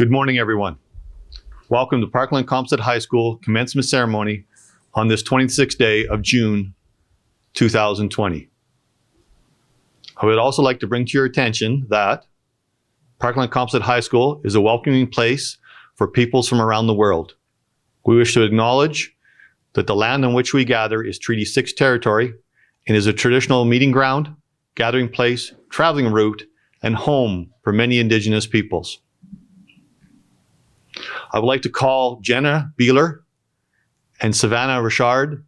Good morning, everyone. Welcome to Parkland-Comstead High School commencement ceremony on this 26th day of June 2020. I would also like to bring to your attention that Parkland-Comstead High School is a welcoming place for peoples from around the world. We wish to acknowledge that the land on which we gather is Treaty 6 territory and is a traditional meeting ground, gathering place, traveling route, and home for many Indigenous peoples. I would like to call Jenna Beeler and Savannah Richard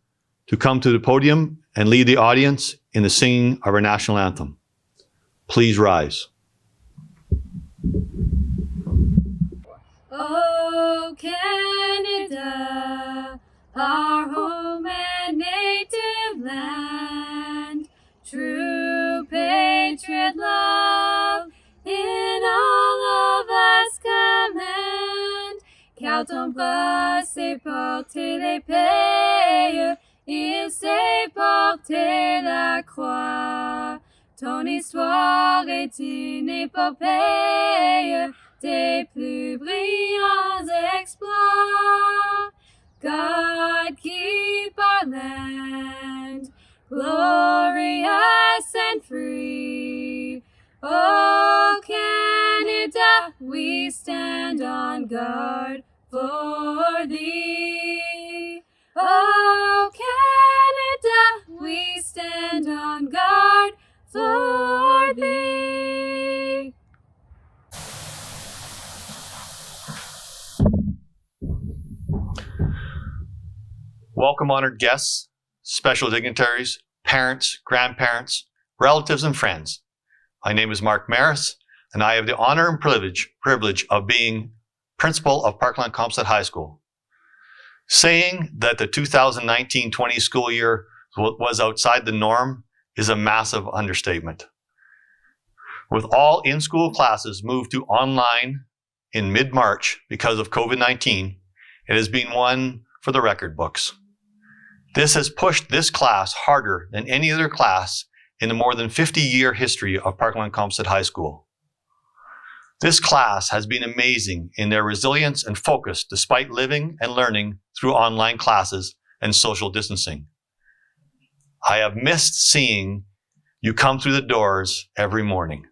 to come to the podium and lead the audience in the singing of our national anthem. Please rise. Oh, Canada, our home and native land, true patriot love in all of us command. Car ton bras sait porter l'épée, il sait porter la croix. Ton histoire est une épopée, tes plus brillants exploits. God keep our land glorious and free. Oh, Canada, we stand on guard for thee. Oh, Canada, we stand on guard for thee. Welcome, honored guests, special dignitaries, parents, grandparents, relatives, and friends. My name is Mark Maris, and I have the honor and privilege of being principal of Parkland-Comstead High School. Saying that the 2019-20 school year was outside the norm is a massive understatement. With all in-school classes moved to online in mid-March because of COVID-19, it has been one for the record books. This has pushed this class harder than any other class in the more than 50-year history of Parkland-Comstead High School. This class has been amazing in their resilience and focus despite living and learning through online classes and social distancing. I have missed seeing you come through the doors every morning.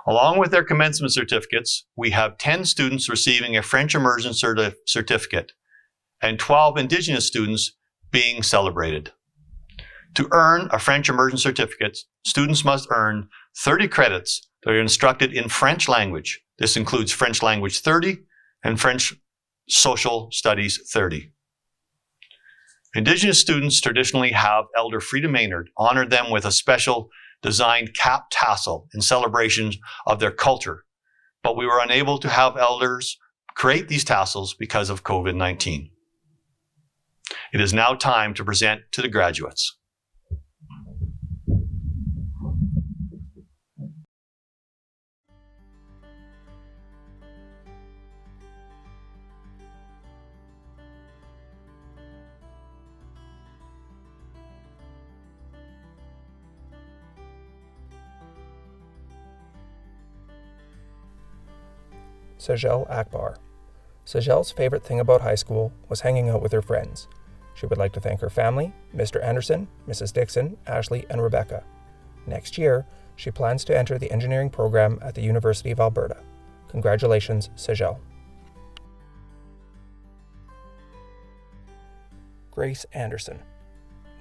Along with their commencement certificates, we have 10 students receiving a French immersion certificate and 12 Indigenous students being celebrated. To earn a French immersion certificate, students must earn 30 credits that are instructed in French language. This includes French language 30 and French social studies 30. Indigenous students traditionally have Elder Frida Maynard honor them with a special designed cap tassel in celebration of their culture, but we were unable to have elders create these tassels because of COVID-19. It is now time to present to the graduates. Sajel Akbar. Sajel's favorite thing about high school was hanging out with her friends. She would like to thank her family, Mr. Anderson, Mrs. Dixon, Ashley, and Rebecca. Next year, she plans to enter the engineering program at the University of Alberta. Congratulations, Sajel. Grace Anderson.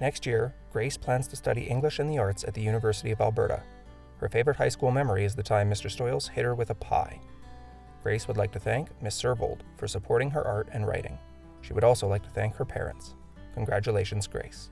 Next year, Grace plans to study English and the arts at the University of Alberta. Her favorite high school memory is the time Mr. Stoyles hit her with a pie. Grace would like to thank Miss Servold for supporting her art and writing. She would also like to thank her parents. Congratulations, Grace.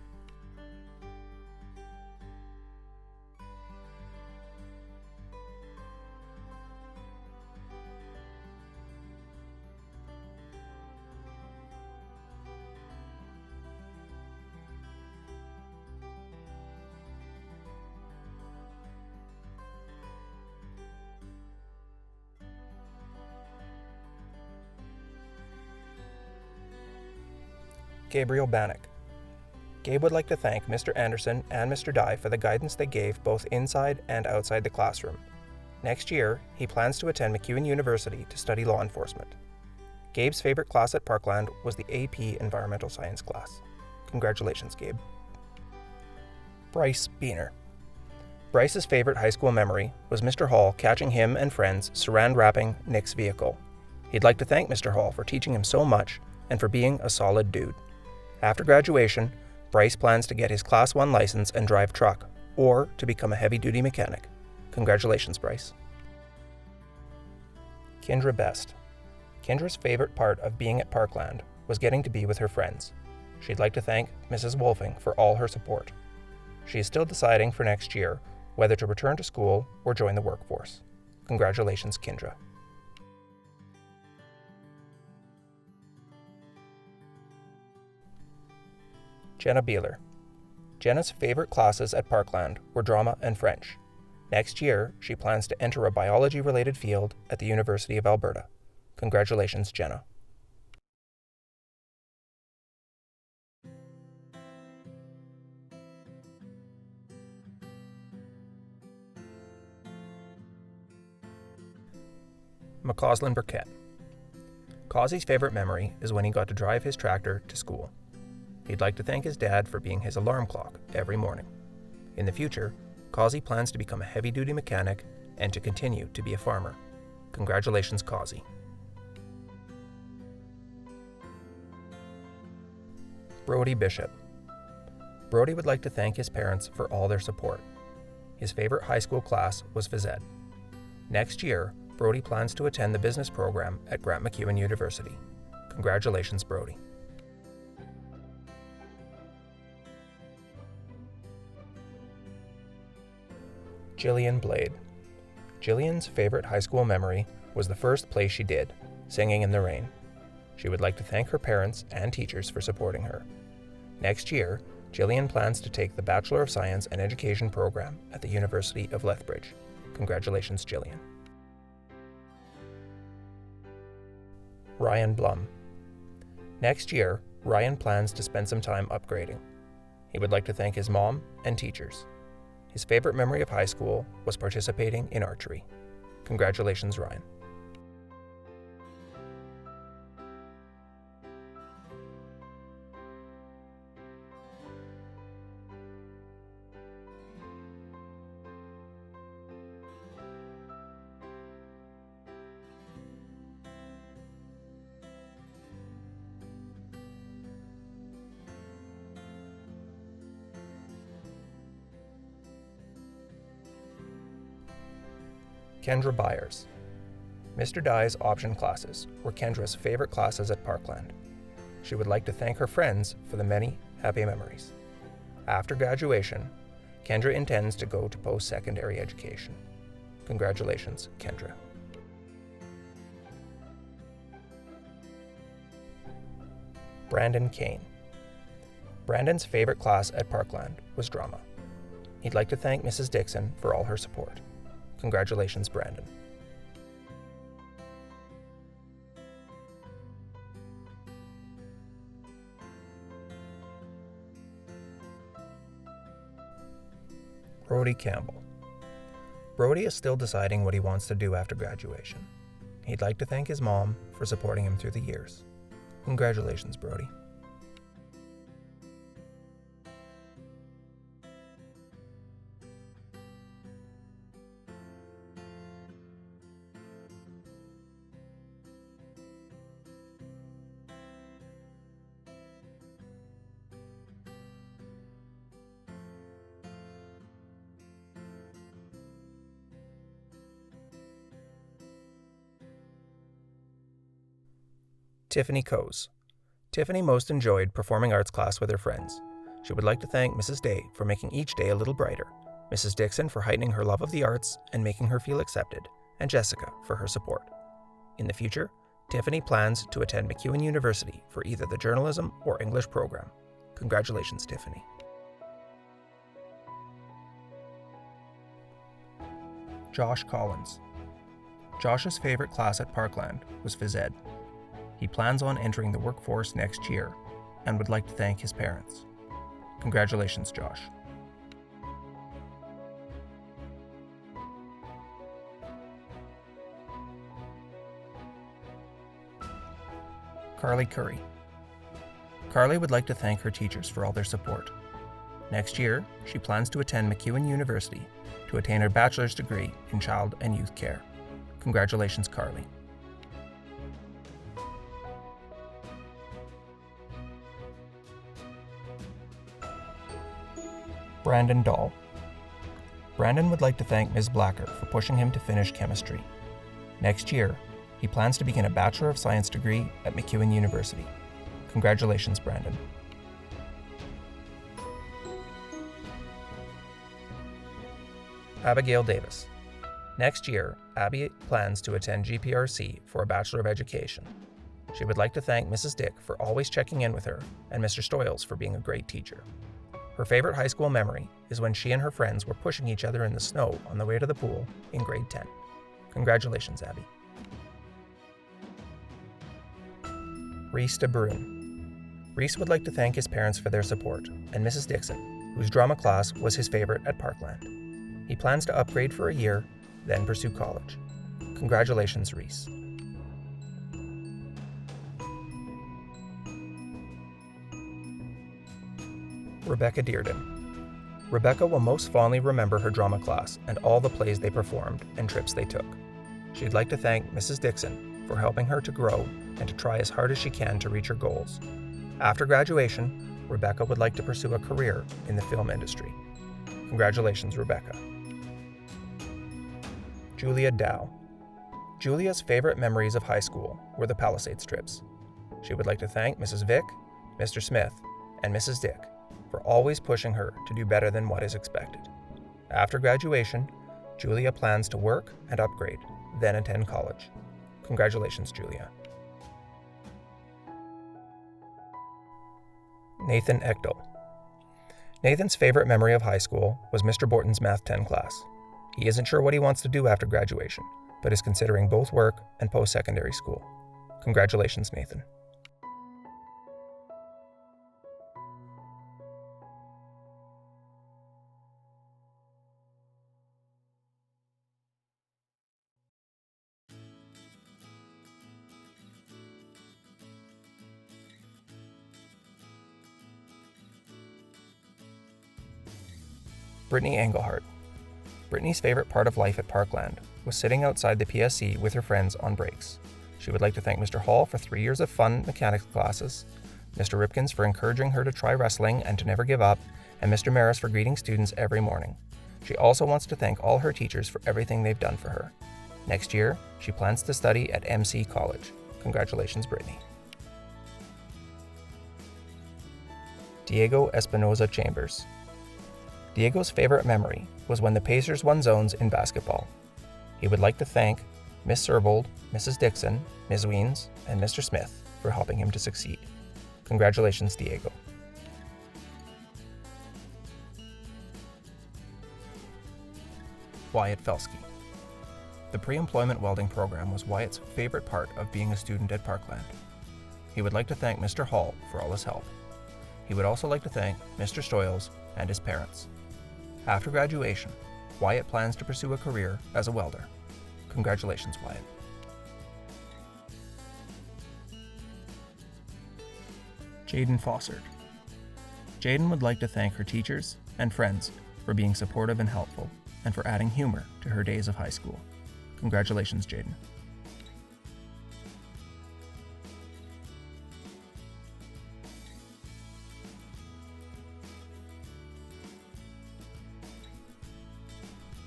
Gabriel Bannock. Gabe would like to thank Mr. Anderson and Mr. Dye for the guidance they gave both inside and outside the classroom. Next year, he plans to attend MacEwan University to study law enforcement. Gabe's favorite class at Parkland was the AP Environmental Science class. Congratulations, Gabe. Bryce Beener. Bryce's favorite high school memory was Mr. Hall catching him and friends saran wrapping Nick's vehicle. He'd like to thank Mr. Hall for teaching him so much and for being a solid dude. After graduation, Bryce plans to get his Class 1 license and drive truck, or to become a heavy-duty mechanic. Congratulations, Bryce. Kendra Best. Kendra's favorite part of being at Parkland was getting to be with her friends. She'd like to thank Mrs. Wolfing for all her support. She is still deciding for next year whether to return to school or join the workforce. Congratulations, Kendra. Jenna Beeler. Jenna's favorite classes at Parkland were drama and French. Next year, she plans to enter a biology-related field at the University of Alberta. Congratulations, Jenna. McCausland Burkett. Causey's favorite memory is when he got to drive his tractor to school. He'd like to thank his dad for being his alarm clock every morning. In the future, Causey plans to become a heavy-duty mechanic and to continue to be a farmer. Congratulations, Causey. Brody Bishop. Brody would like to thank his parents for all their support. His favorite high school class was phys ed. Next year, Brody plans to attend the business program at Grant MacEwan University. Congratulations, Brody. Jillian Blade. Jillian's favorite high school memory was the first play she did, Singing in the Rain. She would like to thank her parents and teachers for supporting her. Next year, Jillian plans to take the Bachelor of Science and Education program at the University of Lethbridge. Congratulations, Jillian. Ryan Blum. Next year, Ryan plans to spend some time upgrading. He would like to thank his mom and teachers. His favorite memory of high school was participating in archery. Congratulations, Ryan. Kendra Byers. Mr. Dye's option classes were Kendra's favorite classes at Parkland. She would like to thank her friends for the many happy memories. After graduation, Kendra intends to go to post-secondary education. Congratulations, Kendra. Brandon Kane. Brandon's favorite class at Parkland was drama. He'd like to thank Mrs. Dixon for all her support. Congratulations, Brandon. Brody Campbell. Brody is still deciding what he wants to do after graduation. He'd like to thank his mom for supporting him through the years. Congratulations, Brody. Tiffany Coase. Tiffany most enjoyed performing arts class with her friends. She would like to thank Mrs. Day for making each day a little brighter, Mrs. Dixon for heightening her love of the arts and making her feel accepted, and Jessica for her support. In the future, Tiffany plans to attend MacEwan University for either the journalism or English program. Congratulations, Tiffany. Josh Collins. Josh's favorite class at Parkland was phys ed. He plans on entering the workforce next year and would like to thank his parents. Congratulations, Josh. Carly Curry. Carly would like to thank her teachers for all their support. Next year, she plans to attend MacEwan University to attain her bachelor's degree in child and youth care. Congratulations, Carly. Brandon Dahl. Brandon would like to thank Ms. Blacker for pushing him to finish chemistry. Next year, he plans to begin a Bachelor of Science degree at MacEwan University. Congratulations, Brandon. Abigail Davis. Next year, Abby plans to attend GPRC for a Bachelor of Education. She would like to thank Mrs. Dick for always checking in with her and Mr. Stoyles for being a great teacher. Her favorite high school memory is when she and her friends were pushing each other in the snow on the way to the pool in grade 10. Congratulations, Abby. Reese de Bruin. Reese would like to thank his parents for their support, and Mrs. Dixon, whose drama class was his favorite at Parkland. He plans to upgrade for a year, then pursue college. Congratulations, Reese. Rebecca Dearden. Rebecca will most fondly remember her drama class and all the plays they performed and trips they took. She'd like to thank Mrs. Dixon for helping her to grow and to try as hard as she can to reach her goals. After graduation, Rebecca would like to pursue a career in the film industry. Congratulations, Rebecca. Julia Dow. Julia's favorite memories of high school were the Palisades trips. She would like to thank Mrs. Vick, Mr. Smith, and Mrs. Dick for always pushing her to do better than what is expected. After graduation, Julia plans to work and upgrade, then attend college. Congratulations, Julia. Nathan Echtel. Nathan's favorite memory of high school was Mr. Borton's Math 10 class. He isn't sure what he wants to do after graduation, but is considering both work and post-secondary school. Congratulations, Nathan. Brittany Engelhardt. Brittany's favorite part of life at Parkland was sitting outside the PSC with her friends on breaks. She would like to thank Mr. Hall for 3 years of fun mechanics classes, Mr. Ripkins for encouraging her to try wrestling and to never give up, and Mr. Maris for greeting students every morning. She also wants to thank all her teachers for everything they've done for her. Next year, she plans to study at MC College. Congratulations, Brittany. Diego Espinoza Chambers. Diego's favorite memory was when the Pacers won zones in basketball. He would like to thank Miss Servold, Mrs. Dixon, Ms. Weens, and Mr. Smith for helping him to succeed. Congratulations, Diego. Wyatt Felsky. The pre-employment welding program was Wyatt's favorite part of being a student at Parkland. He would like to thank Mr. Hall for all his help. He would also like to thank Mr. Stoyles and his parents. After graduation, Wyatt plans to pursue a career as a welder. Congratulations, Wyatt. Jaden Fossard. Jaden would like to thank her teachers and friends for being supportive and helpful, and for adding humor to her days of high school. Congratulations, Jaden.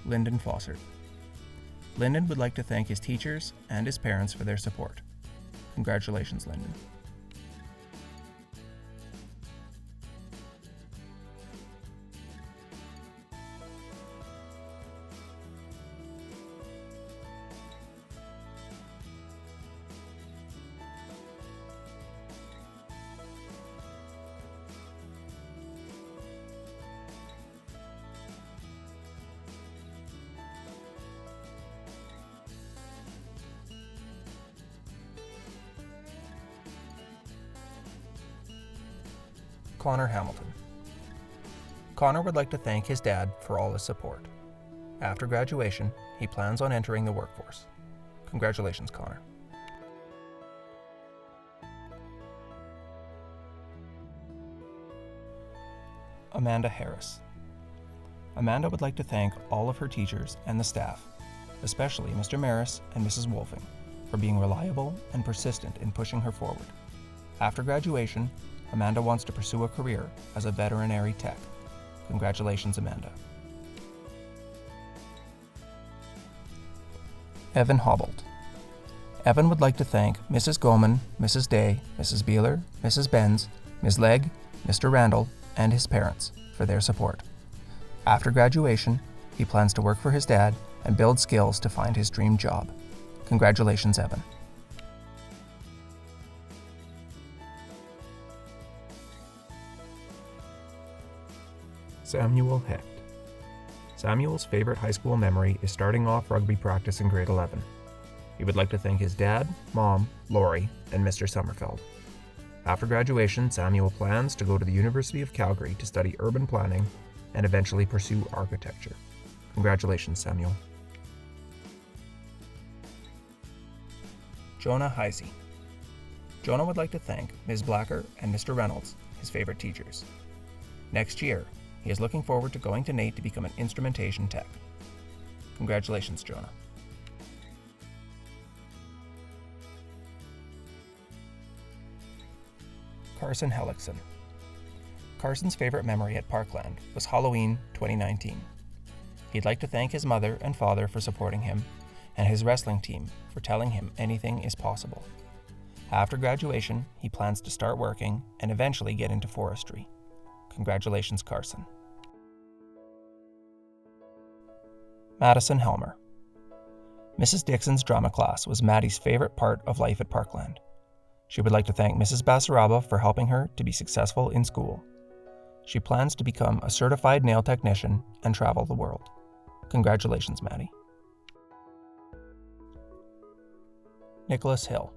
Lyndon Fossard. Lyndon would like to thank his teachers and his parents for their support. Congratulations, Lyndon. Connor Hamilton. Connor would like to thank his dad for all his support. After graduation, he plans on entering the workforce. Congratulations, Connor. Amanda Harris. Amanda would like to thank all of her teachers and the staff, especially Mr. Maris and Mrs. Wolfing, for being reliable and persistent in pushing her forward. After graduation, Amanda wants to pursue a career as a veterinary tech. Congratulations, Amanda. Evan Hobbled. Evan would like to thank Mrs. Goman, Mrs. Day, Mrs. Beeler, Mrs. Benz, Ms. Legg, Mr. Randall, and his parents for their support. After graduation, he plans to work for his dad and build skills to find his dream job. Congratulations, Evan. Samuel Hecht. Samuel's favorite high school memory is starting off rugby practice in grade 11. He would like to thank his dad, mom, Lori, and Mr. Sommerfeld. After graduation, Samuel plans to go to the University of Calgary to study urban planning and eventually pursue architecture. Congratulations, Samuel. Jonah Heisey. Jonah would like to thank Ms. Blacker and Mr. Reynolds, his favorite teachers. Next year, he is looking forward to going to NAIT to become an instrumentation tech. Congratulations, Jonah. Carson Hellickson. Carson's favorite memory at Parkland was Halloween 2019. He'd like to thank his mother and father for supporting him, and his wrestling team for telling him anything is possible. After graduation, he plans to start working and eventually get into forestry. Congratulations, Carson. Madison Helmer. Mrs. Dixon's drama class was Maddie's favorite part of life at Parkland. She would like to thank Mrs. Basaraba for helping her to be successful in school. She plans to become a certified nail technician and travel the world. Congratulations, Maddie. Nicholas Hill.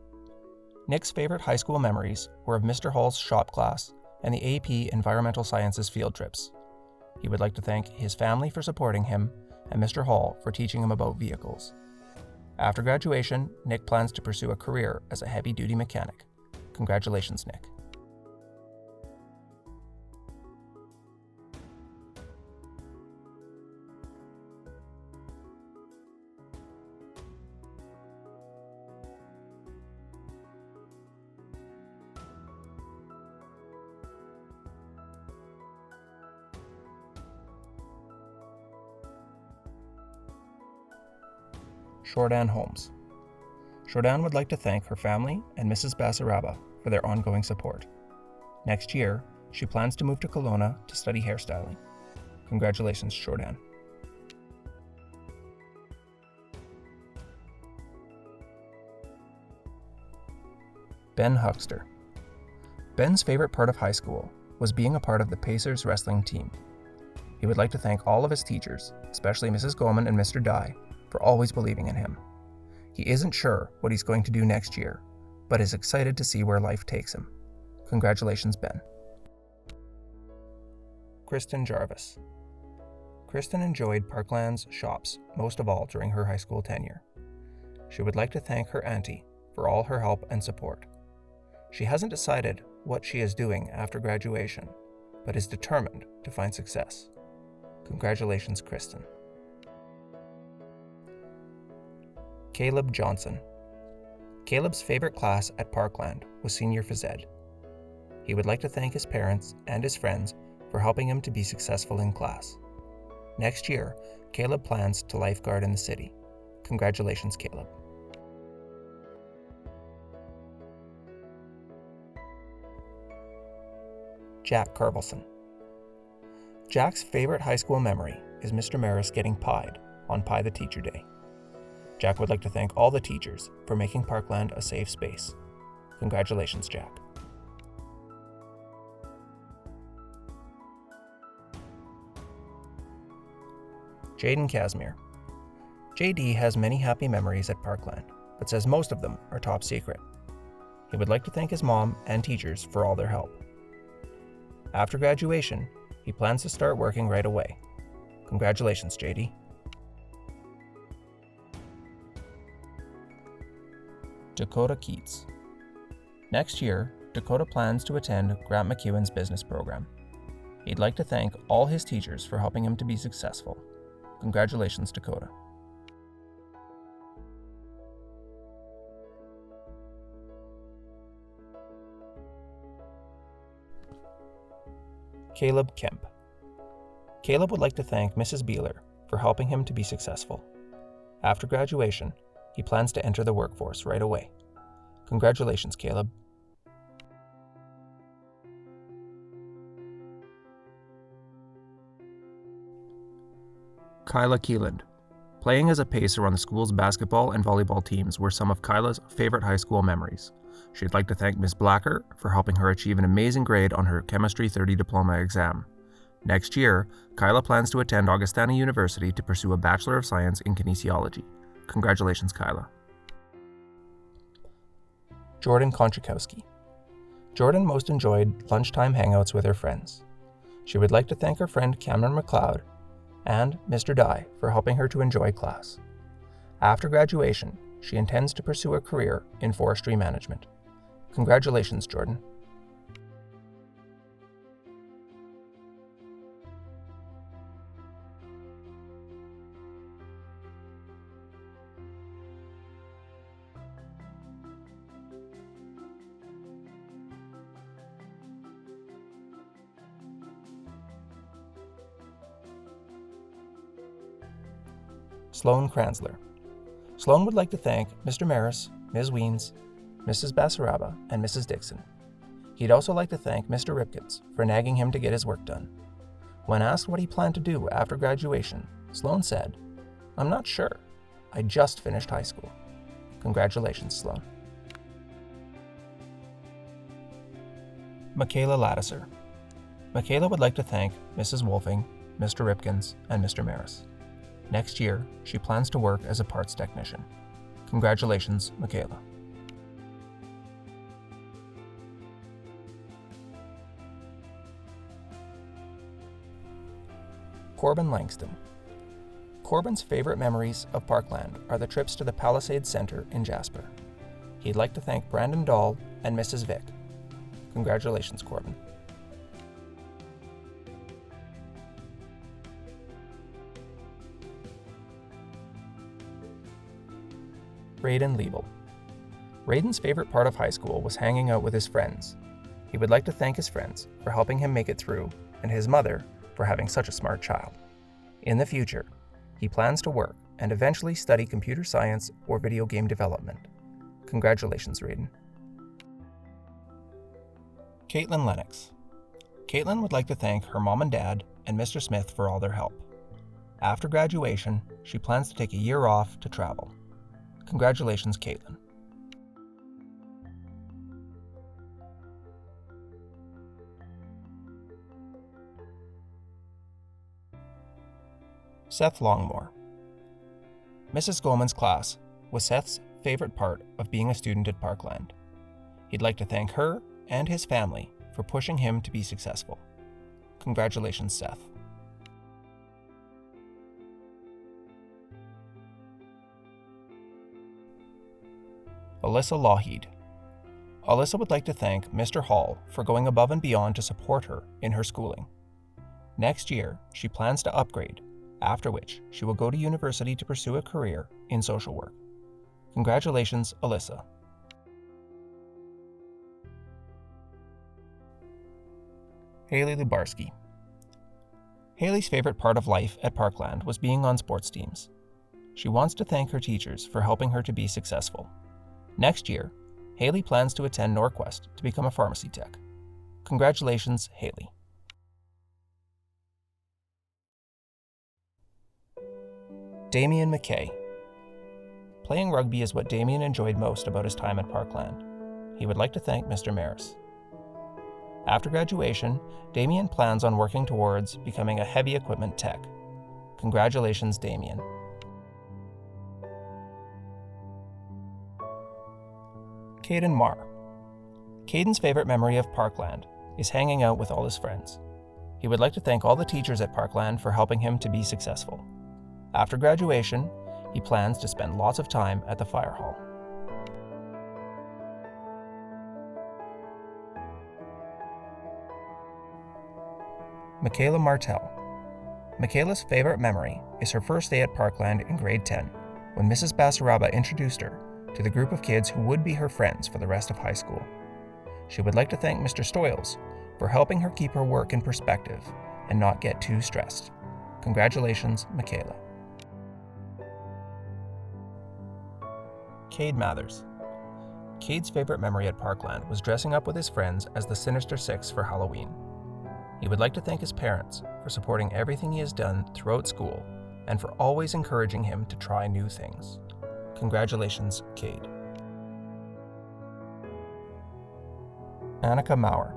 Nick's favorite high school memories were of Mr. Hall's shop class and the AP Environmental Sciences field trips. He would like to thank his family for supporting him and Mr. Hall for teaching him about vehicles. After graduation, Nick plans to pursue a career as a heavy-duty mechanic. Congratulations, Nick. Shordan Holmes. Shordan would like to thank her family and Mrs. Basaraba for their ongoing support. Next year, she plans to move to Kelowna to study hairstyling. Congratulations, Shordan. Ben Huckster. Ben's favorite part of high school was being a part of the Pacers wrestling team. He would like to thank all of his teachers, especially Mrs. Goldman and Mr. Dye, for always believing in him. He isn't sure what he's going to do next year, but is excited to see where life takes him. Congratulations, Ben. Kristen Jarvis. Kristen enjoyed Parkland's shops most of all during her high school tenure. She would like to thank her auntie for all her help and support. She hasn't decided what she is doing after graduation, but is determined to find success. Congratulations, Kristen. Caleb Johnson. Caleb's favorite class at Parkland was Senior Phys Ed. He would like to thank his parents and his friends for helping him to be successful in class. Next year, Caleb plans to lifeguard in the city. Congratulations, Caleb. Jack Carvelson. Jack's favorite high school memory is Mr. Maris getting pied on Pie the Teacher Day. Jack would like to thank all the teachers for making Parkland a safe space. Congratulations, Jack. Jaden Casimir. JD has many happy memories at Parkland, but says most of them are top secret. He would like to thank his mom and teachers for all their help. After graduation, he plans to start working right away. Congratulations, JD. Dakota Keats. Next year, Dakota plans to attend Grant McEwen's business program. He'd like to thank all his teachers for helping him to be successful. Congratulations, Dakota. Caleb Kemp. Caleb would like to thank Mrs. Beeler for helping him to be successful. After graduation, he plans to enter the workforce right away. Congratulations, Caleb. Kyla Keeland. Playing as a pacer on the school's basketball and volleyball teams were some of Kyla's favorite high school memories. She'd like to thank Ms. Blacker for helping her achieve an amazing grade on her Chemistry 30 diploma exam. Next year, Kyla plans to attend Augustana University to pursue a Bachelor of Science in Kinesiology. Congratulations, Kyla. Jordan Konchakowski. Jordan most enjoyed lunchtime hangouts with her friends. She would like to thank her friend Cameron McLeod and Mr. Dye for helping her to enjoy class. After graduation, she intends to pursue a career in forestry management. Congratulations, Jordan. Sloan Kranzler. Sloan would like to thank Mr. Maris, Ms. Weens, Mrs. Basaraba, and Mrs. Dixon. He'd also like to thank Mr. Ripkins for nagging him to get his work done. When asked what he planned to do after graduation, Sloan said, "I'm not sure. I just finished high school." Congratulations, Sloan. Michaela Lattiser. Michaela would like to thank Mrs. Wolfing, Mr. Ripkins, and Mr. Maris. Next year, she plans to work as a parts technician. Congratulations, Michaela. Corbin Langston. Corbin's favorite memories of Parkland are the trips to the Palisades Center in Jasper. He'd like to thank Brandon Dahl and Mrs. Vick. Congratulations, Corbin. Raiden Liebel. Raiden's favorite part of high school was hanging out with his friends. He would like to thank his friends for helping him make it through, and his mother for having such a smart child. In the future, he plans to work and eventually study computer science or video game development. Congratulations, Raiden. Caitlin Lennox. Caitlin would like to thank her mom and dad and Mr. Smith for all their help. After graduation, she plans to take a year off to travel. Congratulations, Caitlin. Seth Longmore. Mrs. Goldman's class was Seth's favorite part of being a student at Parkland. He'd like to thank her and his family for pushing him to be successful. Congratulations, Seth. Alyssa Lougheed. Alyssa would like to thank Mr. Hall for going above and beyond to support her in her schooling. Next year, she plans to upgrade, after which she will go to university to pursue a career in social work. Congratulations, Alyssa. Haley Lubarski. Haley's favorite part of life at Parkland was being on sports teams. She wants to thank her teachers for helping her to be successful. Next year, Haley plans to attend Norquest to become a pharmacy tech. Congratulations, Haley. Damien McKay. Playing rugby is what Damien enjoyed most about his time at Parkland. He would like to thank Mr. Maris. After graduation, Damien plans on working towards becoming a heavy equipment tech. Congratulations, Damien. Caden Marr. Caden's favorite memory of Parkland is hanging out with all his friends. He would like to thank all the teachers at Parkland for helping him to be successful. After graduation, he plans to spend lots of time at the fire hall. Michaela Martell. Michaela's favorite memory is her first day at Parkland in grade 10, when Mrs. Basaraba introduced her to the group of kids who would be her friends for the rest of high school. She would like to thank Mr. Stoyles for helping her keep her work in perspective and not get too stressed. Congratulations, Michaela. Cade Mathers. Cade's favorite memory at Parkland was dressing up with his friends as the Sinister Six for Halloween. He would like to thank his parents for supporting everything he has done throughout school and for always encouraging him to try new things. Congratulations, Cade. Annika Maurer.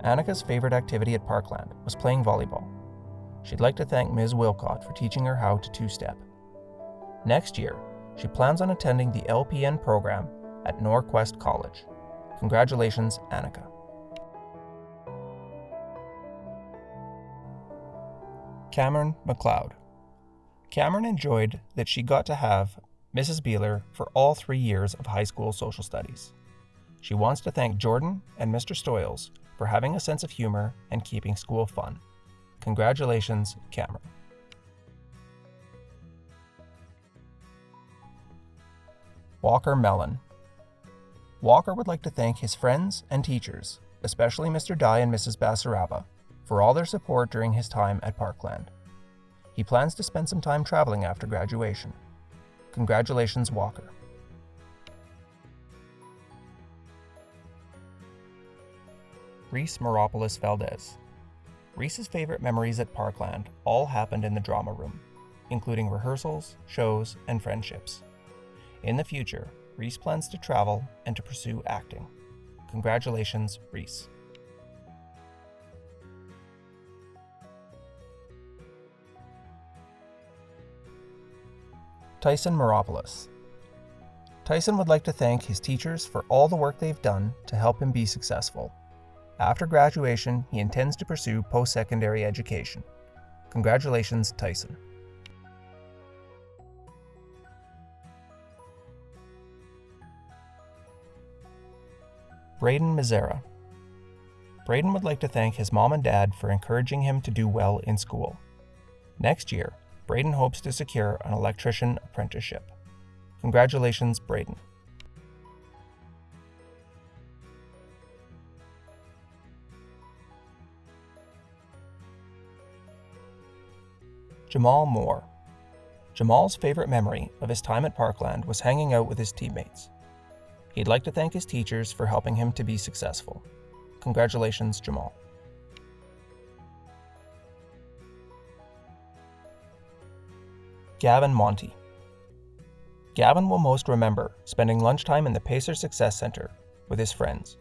Annika's favorite activity at Parkland was playing volleyball. She'd like to thank Ms. Wilcott for teaching her how to two-step. Next year, she plans on attending the LPN program at Norquest College. Congratulations, Annika. Cameron McLeod. Cameron enjoyed that she got to have Mrs. Beeler for all 3 years of high school social studies. She wants to thank Jordan and Mr. Stoyles for having a sense of humor and keeping school fun. Congratulations, Cameron. Walker Mellon. Walker would like to thank his friends and teachers, especially Mr. Dye and Mrs. Basaraba, for all their support during his time at Parkland. He plans to spend some time traveling after graduation. Congratulations, Walker. Reese Moropoulos Valdez. Reese's favorite memories at Parkland all happened in the drama room, including rehearsals, shows, and friendships. In the future, Reese plans to travel and to pursue acting. Congratulations, Reese. Tyson Moropoulos. Tyson would like to thank his teachers for all the work they've done to help him be successful. After graduation, he intends to pursue post-secondary education. Congratulations, Tyson. Braden Mizera. Braden would like to thank his mom and dad for encouraging him to do well in school. Next year, Braden hopes to secure an electrician apprenticeship. Congratulations, Braden. Jamal Moore. Jamal's favorite memory of his time at Parkland was hanging out with his teammates. He'd like to thank his teachers for helping him to be successful. Congratulations, Jamal. Gavin Monty. Gavin will most remember spending lunchtime in the Pacer Success Center with his friends.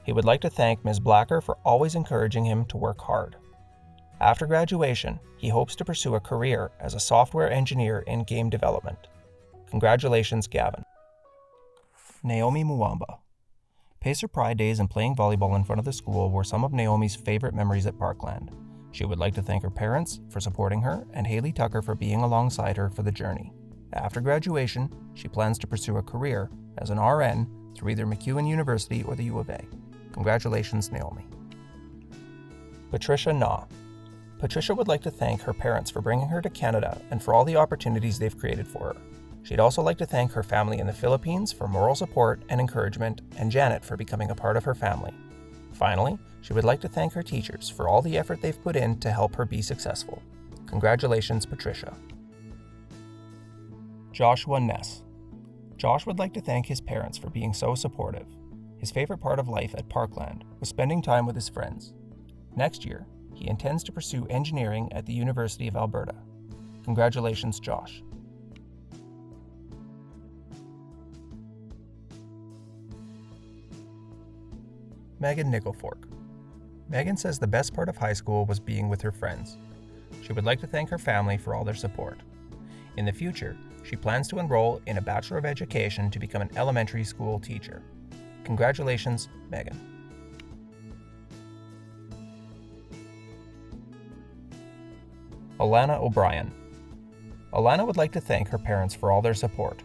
He would like to thank Ms. Blacker for always encouraging him to work hard. After graduation, he hopes to pursue a career as a software engineer in game development. Congratulations, Gavin. Naomi Muwamba. Pacer Pride Days and playing volleyball in front of the school were some of Naomi's favorite memories at Parkland. She would like to thank her parents for supporting her and Haley Tucker for being alongside her for the journey. After graduation, she plans to pursue a career as an RN through either MacEwan University or the U of A. Congratulations, Naomi. Patricia Na. Patricia would like to thank her parents for bringing her to Canada and for all the opportunities they've created for her. She'd also like to thank her family in the Philippines for moral support and encouragement, and Janet for becoming a part of her family. Finally, she would like to thank her teachers for all the effort they've put in to help her be successful. Congratulations, Patricia. Joshua Ness. Josh would like to thank his parents for being so supportive. His favorite part of life at Parkland was spending time with his friends. Next year, he intends to pursue engineering at the University of Alberta. Congratulations, Josh. Megan Nickelfork. Megan says the best part of high school was being with her friends. She would like to thank her family for all their support. In the future, she plans to enroll in a Bachelor of Education to become an elementary school teacher. Congratulations, Megan. Alana O'Brien. Alana would like to thank her parents for all their support.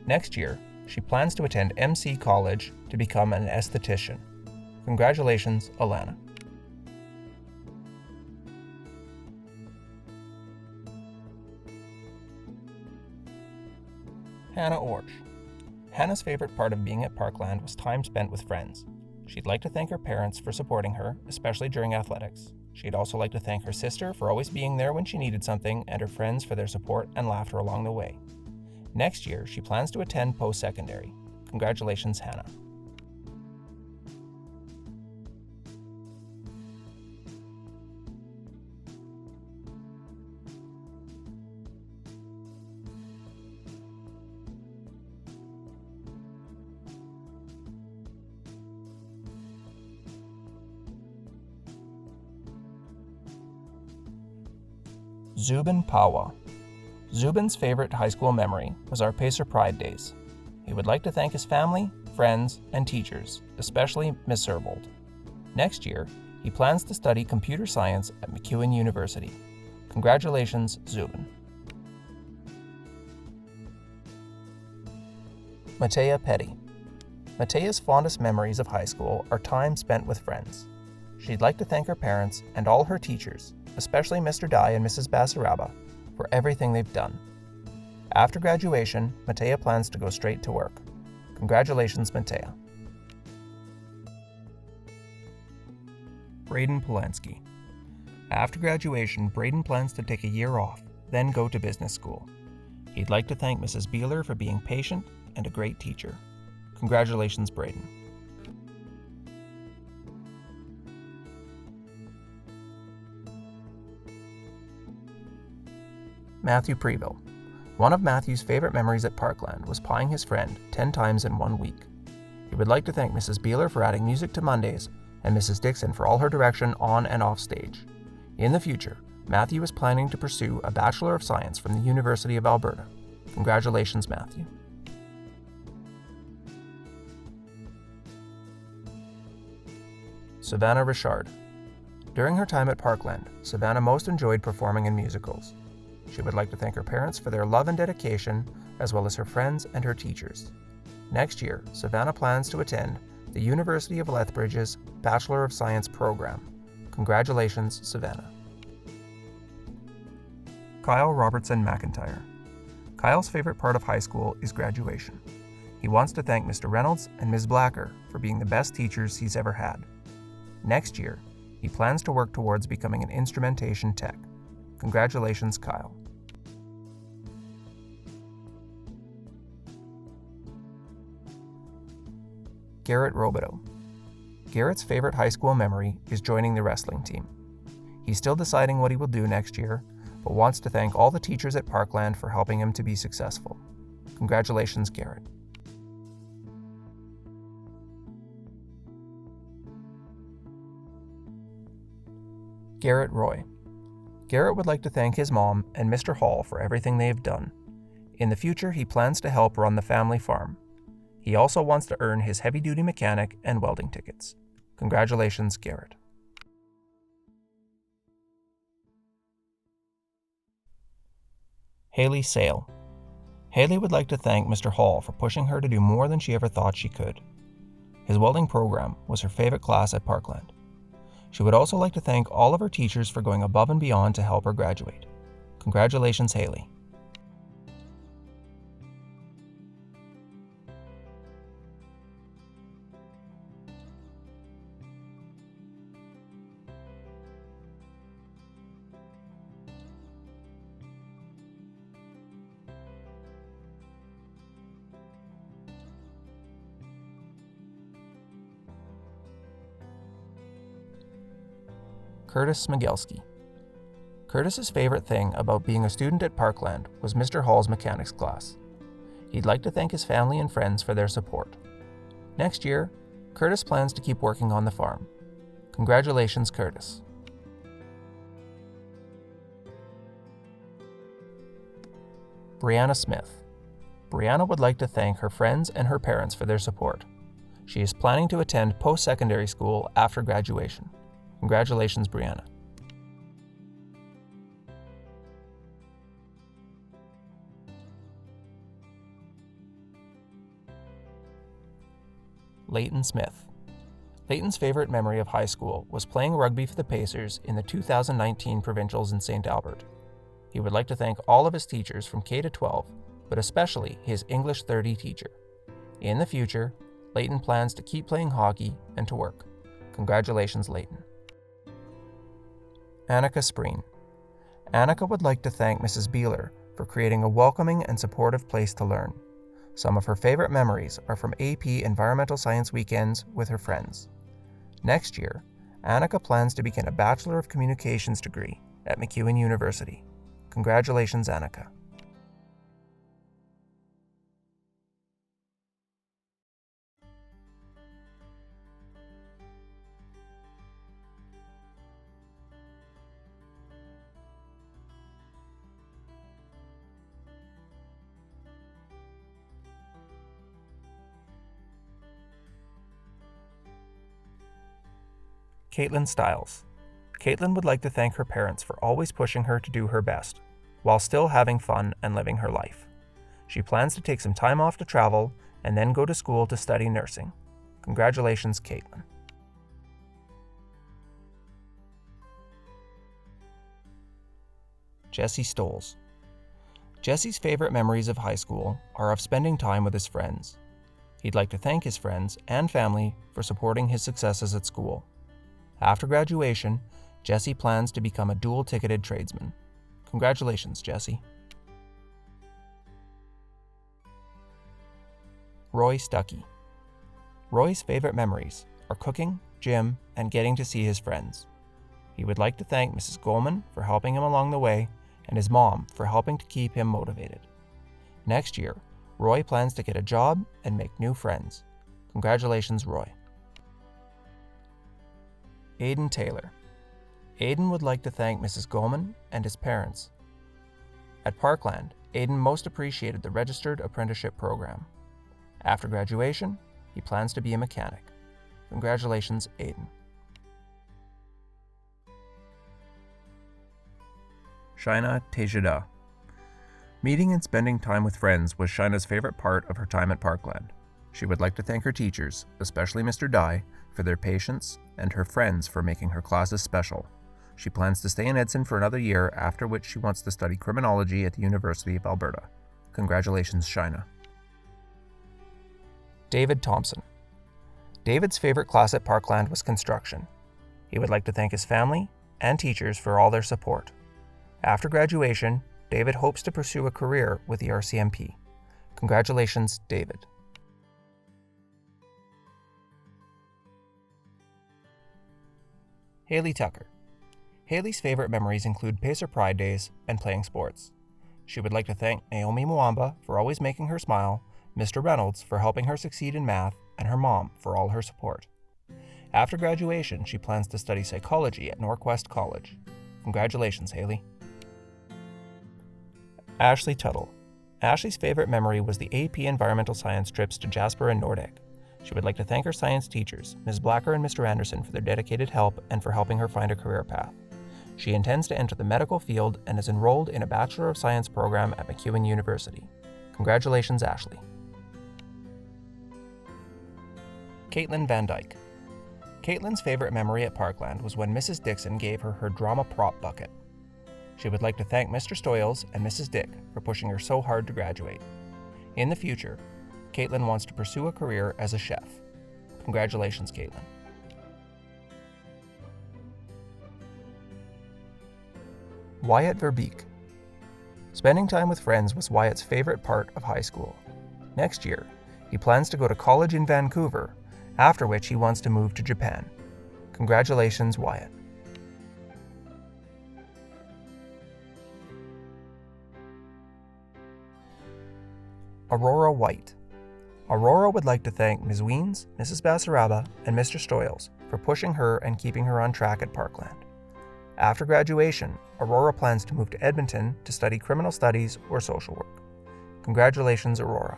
Next year, she plans to attend MC College to become an esthetician. Congratulations, Alana. Hannah Orch. Hannah's favorite part of being at Parkland was time spent with friends. She'd like to thank her parents for supporting her, especially during athletics. She'd also like to thank her sister for always being there when she needed something, and her friends for their support and laughter along the way. Next year, she plans to attend post-secondary. Congratulations, Hannah. Zubin Pawa. Zubin's favorite high school memory was our Pacer Pride days. He would like to thank his family, friends, and teachers, especially Miss Herbold. Next year, he plans to study computer science at MacEwan University. Congratulations, Zubin. Matea Petty. Matea's fondest memories of high school are time spent with friends. She'd like to thank her parents and all her teachers, especially Mr. Dye and Mrs. Basaraba, for everything they've done. After graduation, Matea plans to go straight to work. Congratulations, Matea. Braden Polanski. After graduation, Braden plans to take a year off, then go to business school. He'd like to thank Mrs. Beeler for being patient and a great teacher. Congratulations, Braden. Matthew Preville. One of Matthew's favorite memories at Parkland was pieing his friend 10 times in 1 week. He would like to thank Mrs. Beeler for adding music to Mondays and Mrs. Dixon for all her direction on and off stage. In the future, Matthew is planning to pursue a Bachelor of Science from the University of Alberta. Congratulations, Matthew. Savannah Richard. During her time at Parkland, Savannah most enjoyed performing in musicals. She would like to thank her parents for their love and dedication, as well as her friends and her teachers. Next year, Savannah plans to attend the University of Lethbridge's Bachelor of Science program. Congratulations, Savannah. Kyle Robertson McIntyre. Kyle's favorite part of high school is graduation. He wants to thank Mr. Reynolds and Ms. Blacker for being the best teachers he's ever had. Next year, he plans to work towards becoming an instrumentation tech. Congratulations, Kyle. Garrett Robideau. Garrett's favorite high school memory is joining the wrestling team. He's still deciding what he will do next year, but wants to thank all the teachers at Parkland for helping him to be successful. Congratulations, Garrett. Garrett Roy. Garrett would like to thank his mom and Mr. Hall for everything they have done. In the future, he plans to help run the family farm. He also wants to earn his heavy-duty mechanic and welding tickets. Congratulations, Garrett. Haley Sale. Haley would like to thank Mr. Hall for pushing her to do more than she ever thought she could. His welding program was her favorite class at Parkland. She would also like to thank all of her teachers for going above and beyond to help her graduate. Congratulations, Haley. Curtis Smigelski. Curtis's favorite thing about being a student at Parkland was Mr. Hall's mechanics class. He'd like to thank his family and friends for their support. Next year, Curtis plans to keep working on the farm. Congratulations, Curtis. Brianna Smith. Brianna would like to thank her friends and her parents for their support. She is planning to attend post-secondary school after graduation. Congratulations, Brianna. Leighton Smith. Leighton's favorite memory of high school was playing rugby for the Pacers in the 2019 provincials in St. Albert. He would like to thank all of his teachers from K to 12 but especially his English 30 teacher. In the future, Leighton plans to keep playing hockey and to work. Congratulations, Leighton. Annika Spreen. Annika would like to thank Mrs. Beeler for creating a welcoming and supportive place to learn. Some of her favorite memories are from AP Environmental Science weekends with her friends. Next year, Annika plans to begin a Bachelor of Communications degree at MacEwan University. Congratulations, Annika. Caitlin Stiles. Caitlin would like to thank her parents for always pushing her to do her best, while still having fun and living her life. She plans to take some time off to travel and then go to school to study nursing. Congratulations, Caitlin. Jesse Stoles. Jesse's favorite memories of high school are of spending time with his friends. He'd like to thank his friends and family for supporting his successes at school. After graduation, Jesse plans to become a dual-ticketed tradesman. Congratulations, Jesse. Roy Stuckey. Roy's favorite memories are cooking, gym, and getting to see his friends. He would like to thank Mrs. Goldman for helping him along the way and his mom for helping to keep him motivated. Next year, Roy plans to get a job and make new friends. Congratulations, Roy. Aidan Taylor. Aidan would like to thank Mrs. Goldman and his parents. At Parkland, Aidan most appreciated the Registered Apprenticeship Program. After graduation, he plans to be a mechanic. Congratulations, Aidan. Shaina Tejada. Meeting and spending time with friends was Shaina's favorite part of her time at Parkland. She would like to thank her teachers, especially Mr. Dye, for their patience, and her friends for making her classes special. She plans to stay in Edson for another year, after which she wants to study criminology at the University of Alberta. Congratulations, Shaina. David Thompson. David's favorite class at Parkland was construction. He would like to thank his family and teachers for all their support. After graduation, David hopes to pursue a career with the RCMP. Congratulations, David. Haley Tucker. Haley's favorite memories include Pacer Pride days and playing sports. She would like to thank Naomi Mwamba for always making her smile, Mr. Reynolds for helping her succeed in math, and her mom for all her support. After graduation, she plans to study psychology at Norquest College. Congratulations, Haley. Ashley Tuttle. Ashley's favorite memory was the AP Environmental Science trips to Jasper and Nordic. She would like to thank her science teachers, Ms. Blacker and Mr. Anderson, for their dedicated help and for helping her find a career path. She intends to enter the medical field and is enrolled in a Bachelor of Science program at MacEwan University. Congratulations, Ashley. Caitlin Van Dyke. Caitlin's favorite memory at Parkland was when Mrs. Dixon gave her her drama prop bucket. She would like to thank Mr. Stoyles and Mrs. Dick for pushing her so hard to graduate. In the future, Caitlin wants to pursue a career as a chef. Congratulations, Caitlin. Wyatt Verbeek. Spending time with friends was Wyatt's favorite part of high school. Next year, he plans to go to college in Vancouver, after which he wants to move to Japan. Congratulations, Wyatt. Aurora White. Aurora would like to thank Ms. Weens, Mrs. Basaraba, and Mr. Stoyles for pushing her and keeping her on track at Parkland. After graduation, Aurora plans to move to Edmonton to study criminal studies or social work. Congratulations, Aurora.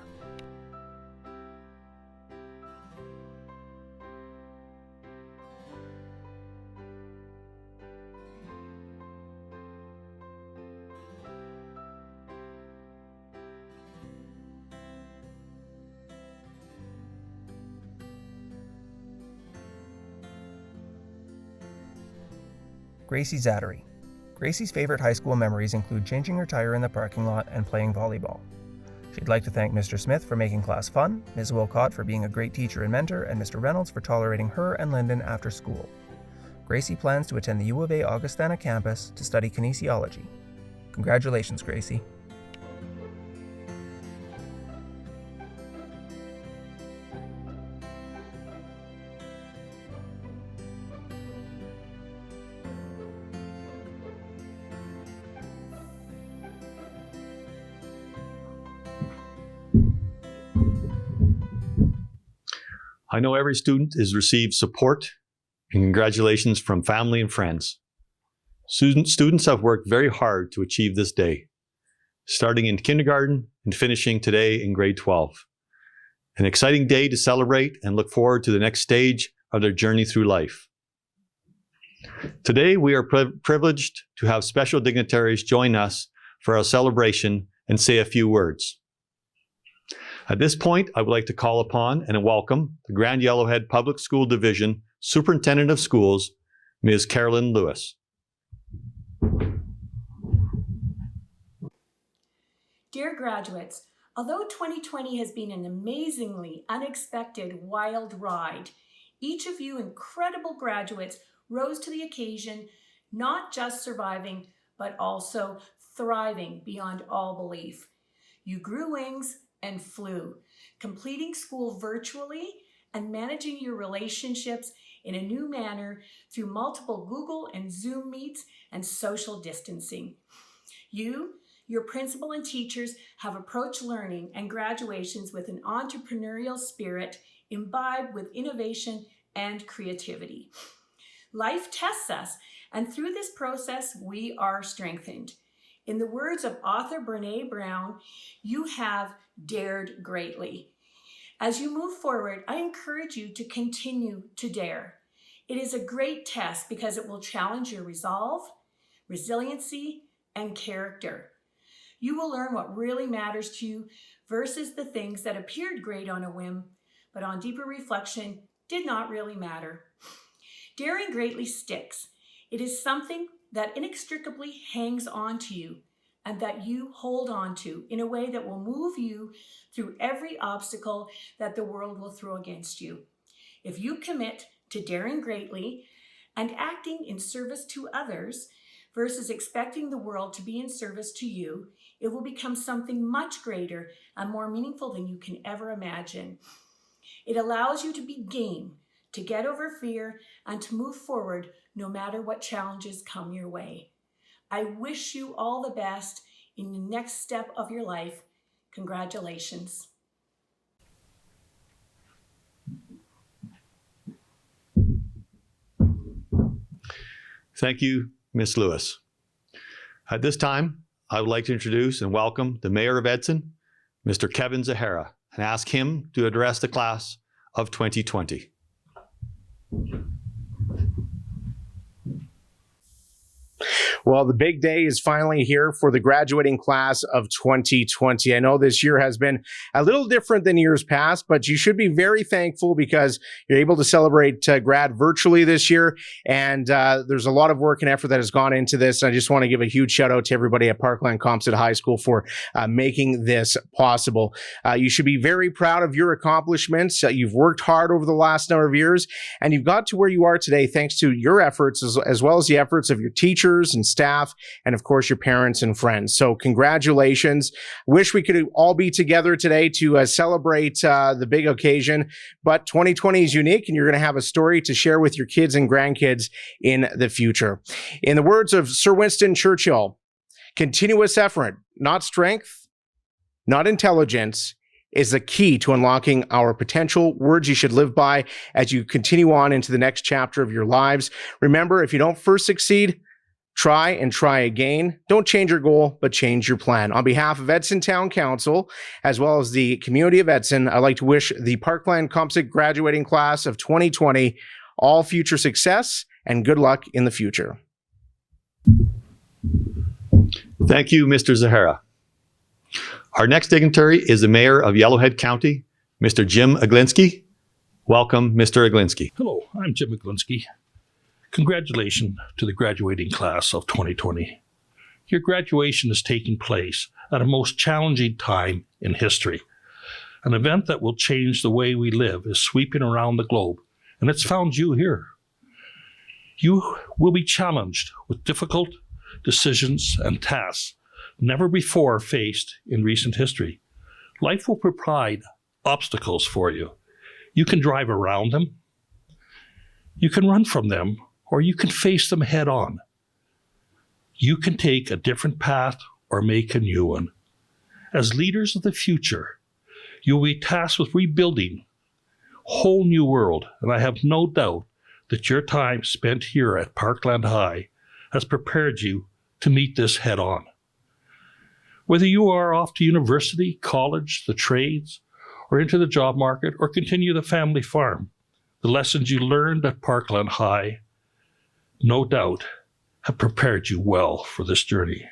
Gracie Zattery. Gracie's favorite high school memories include changing her tire in the parking lot and playing volleyball. She'd like to thank Mr. Smith for making class fun, Ms. Wilcott for being a great teacher and mentor, and Mr. Reynolds for tolerating her and Lyndon after school. Gracie plans to attend the U of A Augustana campus to study kinesiology. Congratulations, Gracie. I know every student has received support and congratulations from family and friends. Students have worked very hard to achieve this day, starting in kindergarten and finishing today in grade 12. An exciting day to celebrate and look forward to the next stage of their journey through life. Today, we are privileged to have special dignitaries join us for our celebration and say a few words. At this point, I would like to call upon and welcome the Grand Yellowhead Public School Division Superintendent of Schools, Ms. Carolyn Lewis. Dear graduates, although 2020 has been an amazingly unexpected wild ride, each of you incredible graduates rose to the occasion, not just surviving, but also thriving beyond all belief. You grew wings and flew, completing school virtually and managing your relationships in a new manner through multiple Google and Zoom meets and social distancing. You, your principal and teachers have approached learning and graduations with an entrepreneurial spirit imbibed with innovation and creativity. Life tests us, and through this process, we are strengthened. In the words of author Brené Brown, you have dared greatly. As you move forward, I encourage you to continue to dare. It is a great test because it will challenge your resolve, resiliency, and character. You will learn what really matters to you versus the things that appeared great on a whim, but on deeper reflection did not really matter. Daring greatly sticks. It is something that inextricably hangs on to you and that you hold on to in a way that will move you through every obstacle that the world will throw against you. If you commit to daring greatly and acting in service to others versus expecting the world to be in service to you, it will become something much greater and more meaningful than you can ever imagine. It allows you to be game, to get over fear, and to move forward no matter what challenges come your way. I wish you all the best in the next step of your life. Congratulations. Thank you, Ms. Lewis. At this time, I would like to introduce and welcome the Mayor of Edson, Mr. Kevin Zahara, and ask him to address the class of 2020. Well, the big day is finally here for the graduating class of 2020. I know this year has been a little different than years past, but you should be very thankful because you're able to celebrate grad virtually this year. And there's a lot of work and effort that has gone into this. I just want to give a huge shout out to everybody at Parkland Composite High School for making this possible. You should be very proud of your accomplishments. You've worked hard over the last number of years, and you've got to where you are today thanks to your efforts as well as the efforts of your teachers and staff, and of course your parents and friends. So congratulations. Wish we could all be together today to celebrate the big occasion, but 2020 is unique and you're going to have a story to share with your kids and grandkids in the future. In the words of Sir Winston Churchill, continuous effort, not strength, not intelligence, is the key to unlocking our potential. Words you should live by as you continue on into the next chapter of your lives. Remember, if you don't first succeed, try and try again. Don't change your goal, but change your plan. On behalf of Edson Town Council, as well as the community of Edson, I'd like to wish the Parkland Composite graduating class of 2020 all future success and good luck in the future. Thank you, Mr. Zahara. Our next dignitary is the Mayor of Yellowhead County, Mr. Jim Aglinski. Welcome, Mr. Aglinski. Hello, I'm Jim Aglinski. Congratulations to the graduating class of 2020. Your graduation is taking place at a most challenging time in history. An event that will change the way we live is sweeping around the globe, and it's found you here. You will be challenged with difficult decisions and tasks never before faced in recent history. Life will provide obstacles for you. You can drive around them, you can run from them, or you can face them head on. You can take a different path or make a new one. As leaders of the future, you will be tasked with rebuilding a whole new world, and I have no doubt that your time spent here at Parkland High has prepared you to meet this head on. Whether you are off to university, college, the trades, or into the job market, or continue the family farm, the lessons you learned at Parkland High, no doubt, have prepared you well for this journey.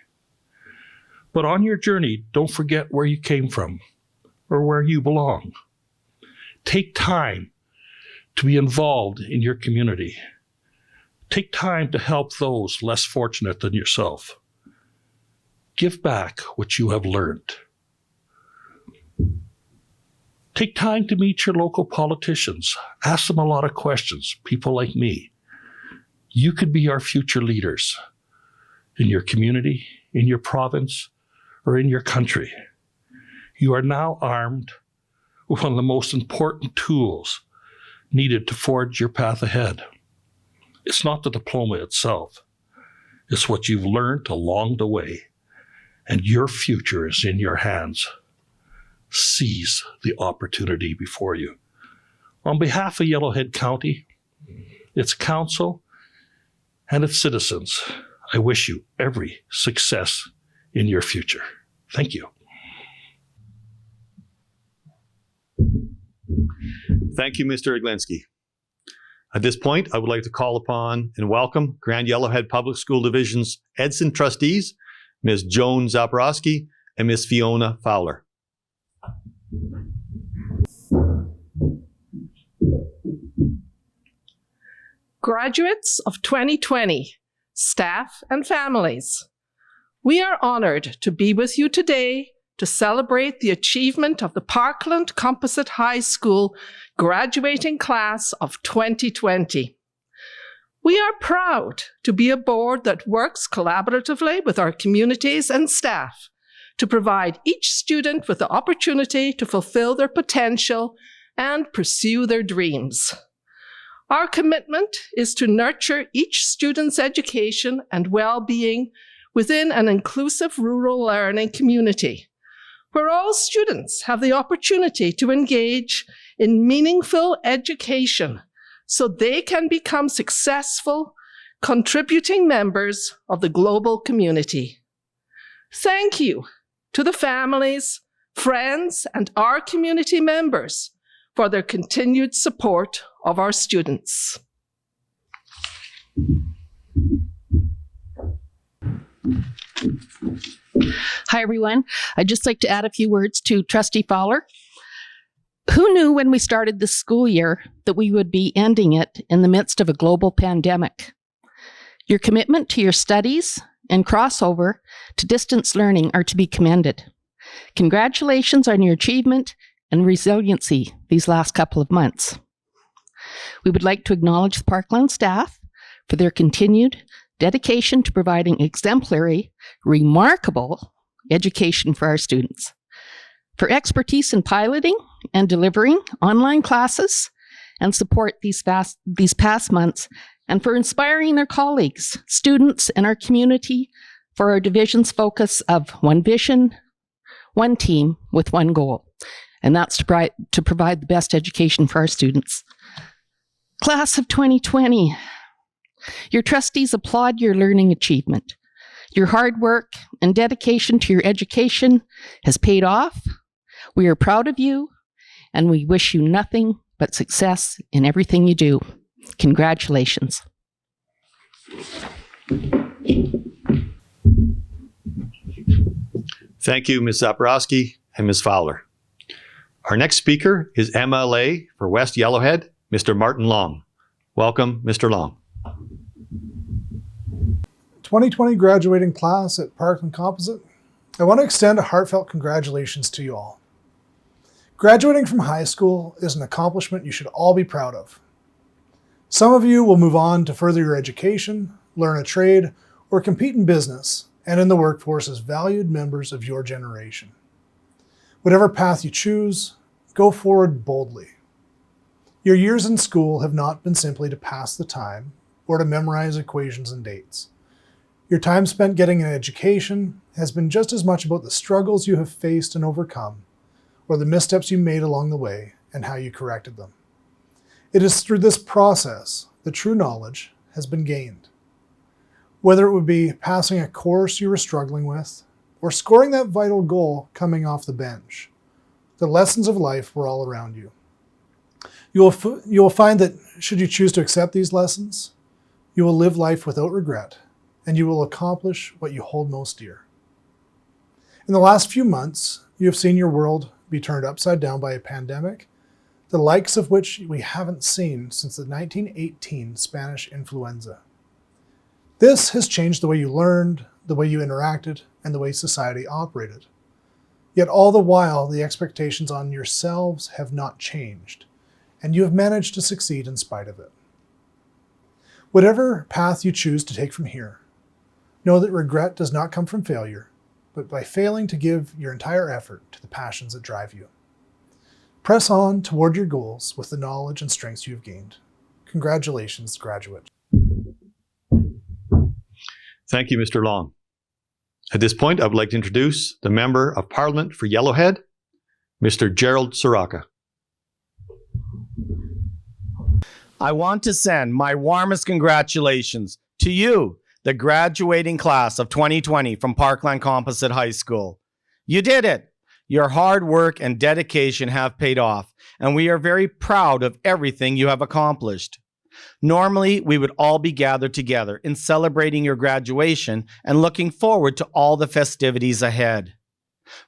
But on your journey, don't forget where you came from or where you belong. Take time to be involved in your community. Take time to help those less fortunate than yourself. Give back what you have learned. Take time to meet your local politicians. Ask them a lot of questions, people like me. You could be our future leaders in your community, in your province, or in your country. You are now armed with one of the most important tools needed to forge your path ahead. It's not the diploma itself. It's what you've learned along the way, and your future is in your hands. Seize the opportunity before you. On behalf of Yellowhead County, its council, and its citizens, I wish you every success in your future. Thank you. Thank you, Mr. Iglinski. At this point, I would like to call upon and welcome Grand Yellowhead Public School Division's Edson trustees, Ms. Joan Zabrowski and Ms. Fiona Fowler. Graduates of 2020, staff and families, we are honored to be with you today to celebrate the achievement of the Parkland Composite High School graduating class of 2020. We are proud to be a board that works collaboratively with our communities and staff to provide each student with the opportunity to fulfill their potential and pursue their dreams. Our commitment is to nurture each student's education and well-being within an inclusive rural learning community, where all students have the opportunity to engage in meaningful education so they can become successful, contributing members of the global community. Thank you to the families, friends, and our community members for their continued support of our students. Hi, everyone. I'd just like to add a few words to Trustee Fowler. Who knew when we started this school year that we would be ending it in the midst of a global pandemic? Your commitment to your studies and crossover to distance learning are to be commended. Congratulations on your achievement and resiliency these last couple of months. We would like to acknowledge the Parkland staff for their continued dedication to providing exemplary, remarkable education for our students, for expertise in piloting and delivering online classes and support these past months, and for inspiring their colleagues, students, and our community for our division's focus of one vision, one team with one goal, and that's to provide the best education for our students. Class of 2020, your trustees applaud your learning achievement. Your hard work and dedication to your education has paid off. We are proud of you, and we wish you nothing but success in everything you do. Congratulations. Thank you, Ms. Zabrowski and Ms. Fowler. Our next speaker is MLA for West Yellowhead, Mr. Martin Long. Welcome, Mr. Long. 2020 graduating class at Parkland Composite. I want to extend a heartfelt congratulations to you all. Graduating from high school is an accomplishment you should all be proud of. Some of you will move on to further your education, learn a trade, or compete in business and in the workforce as valued members of your generation. Whatever path you choose, go forward boldly. Your years in school have not been simply to pass the time or to memorize equations and dates. Your time spent getting an education has been just as much about the struggles you have faced and overcome, or the missteps you made along the way and how you corrected them. It is through this process that true knowledge has been gained. Whether it would be passing a course you were struggling with, or scoring that vital goal coming off the bench, the lessons of life were all around you. You will find that should you choose to accept these lessons, you will live life without regret, and you will accomplish what you hold most dear. In the last few months, you have seen your world be turned upside down by a pandemic, the likes of which we haven't seen since the 1918 Spanish influenza. This has changed the way you learned, the way you interacted, and the way society operated. Yet all the while, the expectations on yourselves have not changed, and you have managed to succeed in spite of it. Whatever path you choose to take from here, know that regret does not come from failure, but by failing to give your entire effort to the passions that drive you. Press on toward your goals with the knowledge and strengths you have gained. Congratulations, graduate. Thank you, Mr. Long. At this point, I would like to introduce the Member of Parliament for Yellowhead, Mr. Gerald Soraka. I want to send my warmest congratulations to you, the graduating class of 2020 from Parkland Composite High School. You did it. Your hard work and dedication have paid off, and we are very proud of everything you have accomplished. Normally, we would all be gathered together in celebrating your graduation and looking forward to all the festivities ahead.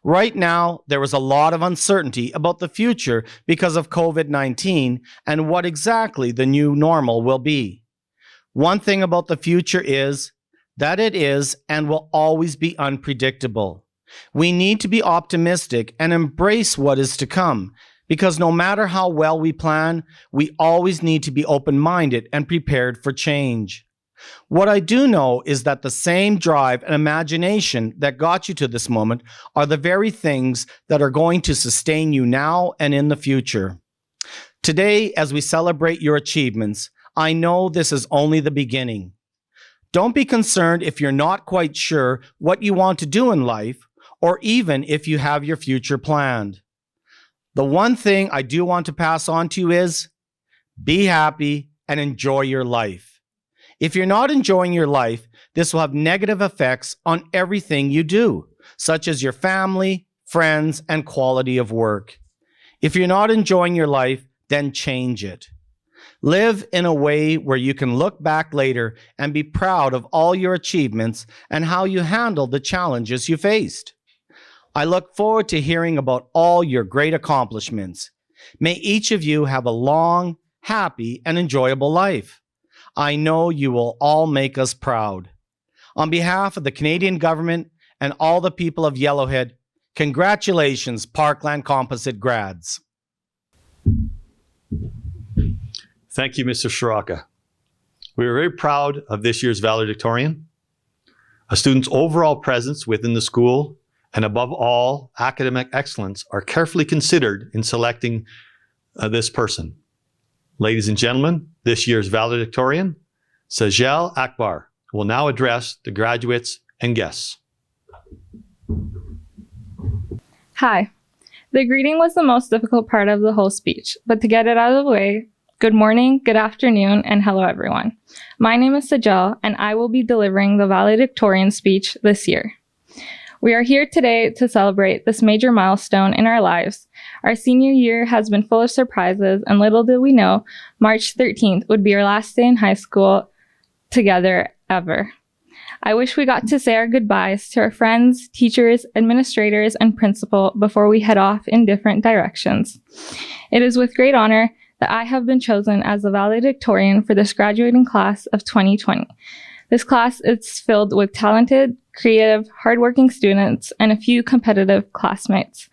Right now, there is a lot of uncertainty about the future because of COVID-19 and what exactly the new normal will be. One thing about the future is that it is and will always be unpredictable. We need to be optimistic and embrace what is to come, because no matter how well we plan, we always need to be open-minded and prepared for change. What I do know is that the same drive and imagination that got you to this moment are the very things that are going to sustain you now and in the future. Today, as we celebrate your achievements, I know this is only the beginning. Don't be concerned if you're not quite sure what you want to do in life, or even if you have your future planned. The one thing I do want to pass on to you is, be happy and enjoy your life. If you're not enjoying your life, this will have negative effects on everything you do, such as your family, friends, and quality of work. If you're not enjoying your life, then change it. Live in a way where you can look back later and be proud of all your achievements and how you handled the challenges you faced. I look forward to hearing about all your great accomplishments. May each of you have a long, happy, and enjoyable life. I know you will all make us proud. On behalf of the Canadian government and all the people of Yellowhead, congratulations, Parkland Composite grads. Thank you, Mr. Soraka. We are very proud of this year's valedictorian. A student's overall presence within the school and above all, academic excellence are carefully considered in selecting this person. Ladies and gentlemen, this year's valedictorian, Sajal Akbar, will now address the graduates and guests. Hi. The greeting was the most difficult part of the whole speech, but to get it out of the way, good morning, good afternoon, and hello everyone. My name is Sajal, and I will be delivering the valedictorian speech this year. We are here today to celebrate this major milestone in our lives. Our senior year has been full of surprises, and little did we know, March 13th would be our last day in high school together ever. I wish we got to say our goodbyes to our friends, teachers, administrators, and principal before we head off in different directions. It is with great honor that I have been chosen as the valedictorian for this graduating class of 2020. This class is filled with talented, creative, hardworking students and a few competitive classmates.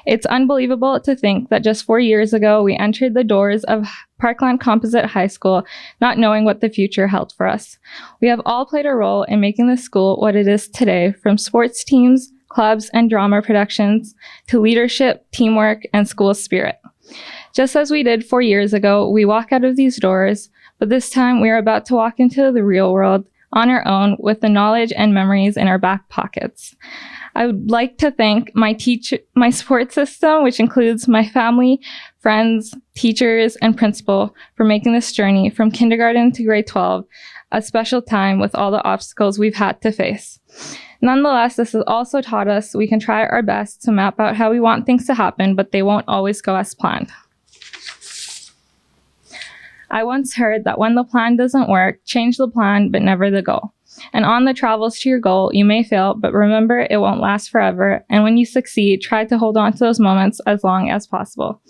It's unbelievable to think that just 4 years ago, we entered the doors of Parkland Composite High School, not knowing what the future held for us. We have all played a role in making the school what it is today, from sports teams, clubs, and drama productions to leadership, teamwork, and school spirit. Just as we did 4 years ago, we walk out of these doors, but this time we are about to walk into the real world on our own with the knowledge and memories in our back pockets. I would like to thank my support system, which includes my family, friends, teachers, and principal, for making this journey from kindergarten to grade 12 a special time with all the obstacles we've had to face. Nonetheless, this has also taught us we can try our best to map out how we want things to happen, but they won't always go as planned. I once heard that when the plan doesn't work, change the plan, but never the goal. And on the travels to your goal, you may fail, but remember it won't last forever. And when you succeed, try to hold on to those moments as long as possible.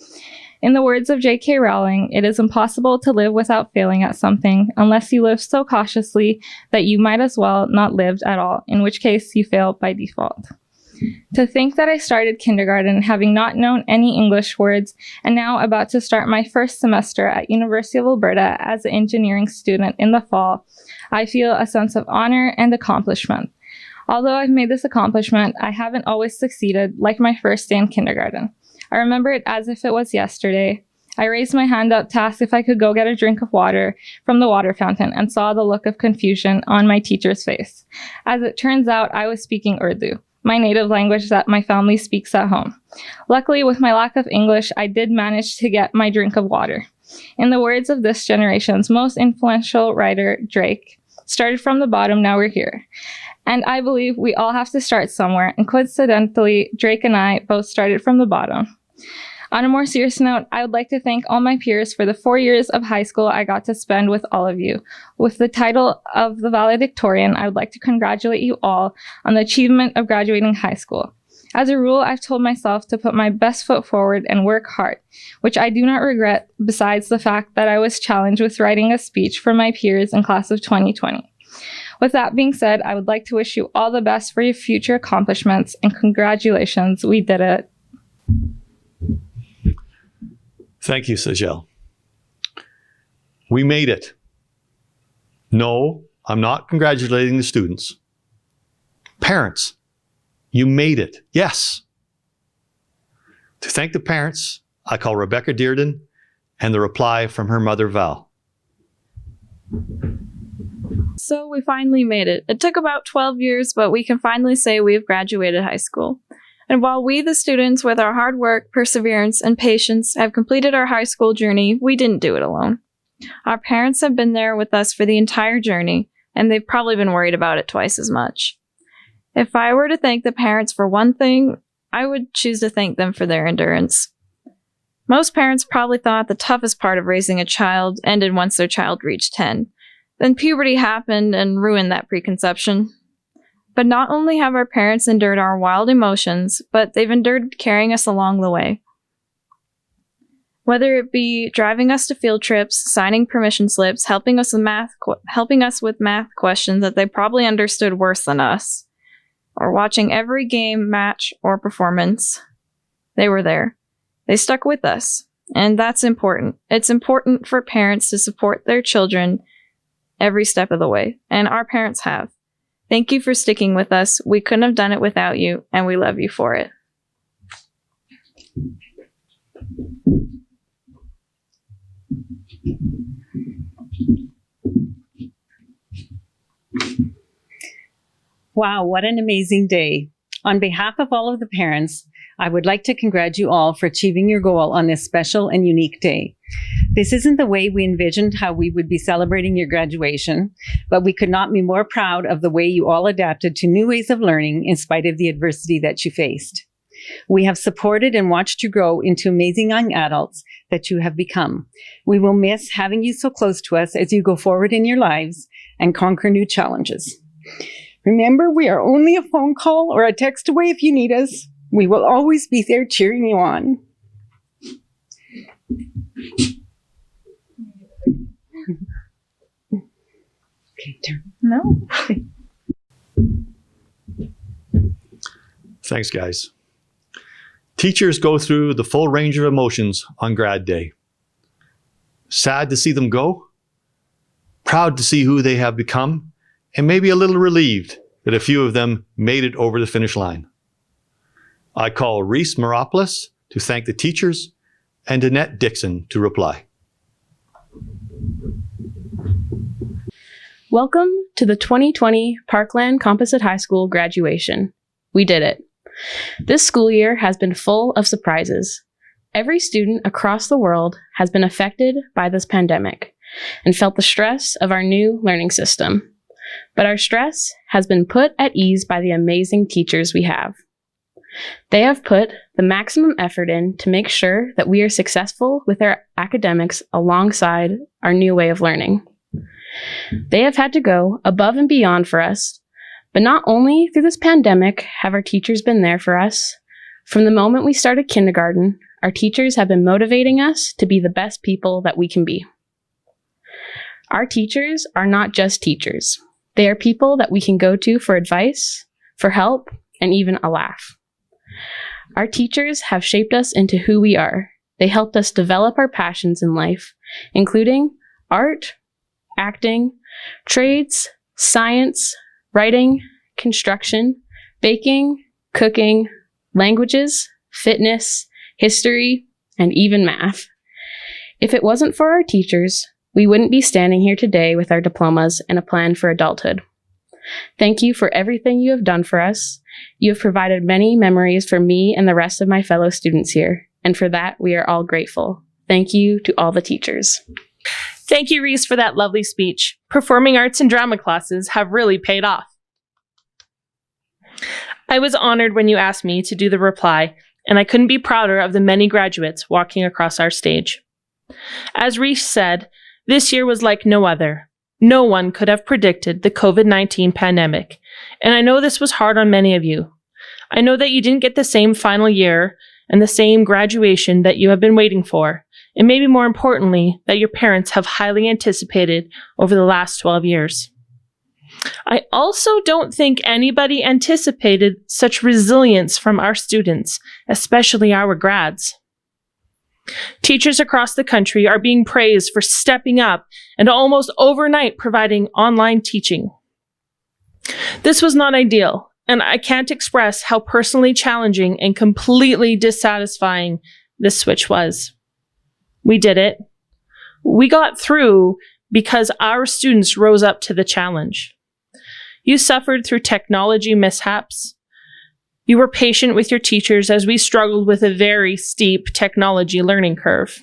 In the words of J.K. Rowling, it is impossible to live without failing at something unless you live so cautiously that you might as well not live at all, in which case you fail by default. To think that I started kindergarten having not known any English words and now about to start my first semester at University of Alberta as an engineering student in the fall, I feel a sense of honor and accomplishment. Although I've made this accomplishment, I haven't always succeeded like my first day in kindergarten. I remember it as if it was yesterday. I raised my hand up to ask if I could go get a drink of water from the water fountain and saw the look of confusion on my teacher's face. As it turns out, I was speaking Urdu, my native language that my family speaks at home. Luckily, with my lack of English, I did manage to get my drink of water. In the words of this generation's most influential writer, Drake, started from the bottom, now we're here. And I believe we all have to start somewhere, and coincidentally, Drake and I both started from the bottom. On a more serious note, I would like to thank all my peers for the 4 years of high school I got to spend with all of you. With the title of the Valedictorian, I would like to congratulate you all on the achievement of graduating high school. As a rule, I've told myself to put my best foot forward and work hard, which I do not regret, besides the fact that I was challenged with writing a speech for my peers in class of 2020. With that being said, I would like to wish you all the best for your future accomplishments, and congratulations, we did it. Thank you, Sajel. We made it. No, I'm not congratulating the students. Parents, you made it. Yes. To thank the parents, I call Rebecca Dearden and the reply from her mother, Val. So we finally made it. It took about 12 years, but we can finally say we've graduated high school. And while we, the students, with our hard work, perseverance, and patience, have completed our high school journey, we didn't do it alone. Our parents have been there with us for the entire journey, and they've probably been worried about it twice as much. If I were to thank the parents for one thing, I would choose to thank them for their endurance. Most parents probably thought the toughest part of raising a child ended once their child reached 10. Then puberty happened and ruined that preconception. But not only have our parents endured our wild emotions, but they've endured carrying us along the way. Whether it be driving us to field trips, signing permission slips, helping us with math questions that they probably understood worse than us, or watching every game, match, or performance, they were there. They stuck with us, and that's important. It's important for parents to support their children every step of the way, and our parents have. Thank you for sticking with us. We couldn't have done it without you, and we love you for it. Wow, what an amazing day. On behalf of all of the parents, I would like to congratulate you all for achieving your goal on this special and unique day. This isn't the way we envisioned how we would be celebrating your graduation, but we could not be more proud of the way you all adapted to new ways of learning in spite of the adversity that you faced. We have supported and watched you grow into amazing young adults that you have become. We will miss having you so close to us as you go forward in your lives and conquer new challenges. Remember, we are only a phone call or a text away if you need us. We will always be there cheering you on. Okay. No. Thanks, guys. Teachers go through the full range of emotions on grad day. Sad to see them go, proud to see who they have become, and maybe a little relieved that a few of them made it over the finish line. I call Reese Meropoulos to thank the teachers and Annette Dixon to reply. Welcome to the 2020 Parkland Composite High School graduation. We did it. This school year has been full of surprises. Every student across the world has been affected by this pandemic and felt the stress of our new learning system. But our stress has been put at ease by the amazing teachers we have. They have put the maximum effort in to make sure that we are successful with our academics alongside our new way of learning. They have had to go above and beyond for us, but not only through this pandemic have our teachers been there for us. From the moment we started kindergarten, our teachers have been motivating us to be the best people that we can be. Our teachers are not just teachers. They are people that we can go to for advice, for help, and even a laugh. Our teachers have shaped us into who we are. They helped us develop our passions in life, including art, acting, trades, science, writing, construction, baking, cooking, languages, fitness, history, and even math. If it wasn't for our teachers, we wouldn't be standing here today with our diplomas and a plan for adulthood. Thank you for everything you have done for us. You have provided many memories for me and the rest of my fellow students here, and for that, we are all grateful. Thank you to all the teachers. Thank you, Reese, for that lovely speech. Performing arts and drama classes have really paid off. I was honored when you asked me to do the reply, and I couldn't be prouder of the many graduates walking across our stage. As Reese said, this year was like no other. No one could have predicted the COVID-19 pandemic, and I know this was hard on many of you. I know that you didn't get the same final year and the same graduation that you have been waiting for, and maybe more importantly, that your parents have highly anticipated over the last 12 years. I also don't think anybody anticipated such resilience from our students, especially our grads. Teachers across the country are being praised for stepping up and almost overnight providing online teaching. This was not ideal, and I can't express how personally challenging and completely dissatisfying this switch was. We did it. We got through because our students rose up to the challenge. You suffered through technology mishaps. You were patient with your teachers as we struggled with a very steep technology learning curve.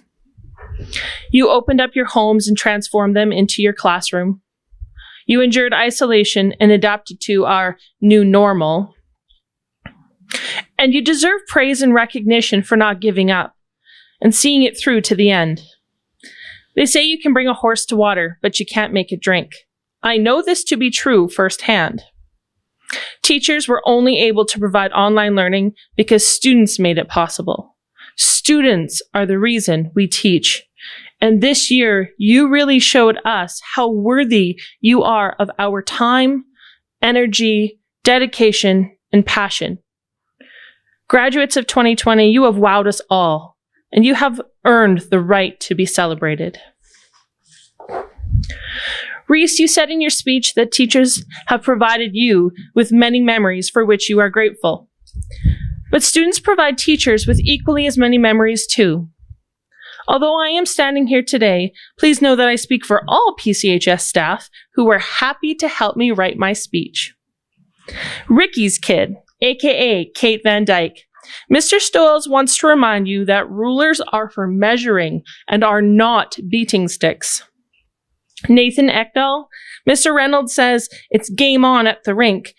You opened up your homes and transformed them into your classroom. You endured isolation and adapted to our new normal. And you deserve praise and recognition for not giving up and seeing it through to the end. They say you can bring a horse to water, but you can't make it drink. I know this to be true firsthand. Teachers were only able to provide online learning because students made it possible. Students are the reason we teach. And this year, you really showed us how worthy you are of our time, energy, dedication, and passion. Graduates of 2020, you have wowed us all, and you have earned the right to be celebrated. Reese, you said in your speech that teachers have provided you with many memories for which you are grateful. But students provide teachers with equally as many memories too. Although I am standing here today, please know that I speak for all PCHS staff who were happy to help me write my speech. Ricky's kid, aka Kate Van Dyke. Mr. Stoyles wants to remind you that rulers are for measuring and are not beating sticks. Nathan Ekdahl, Mr. Reynolds says it's game on at the rink.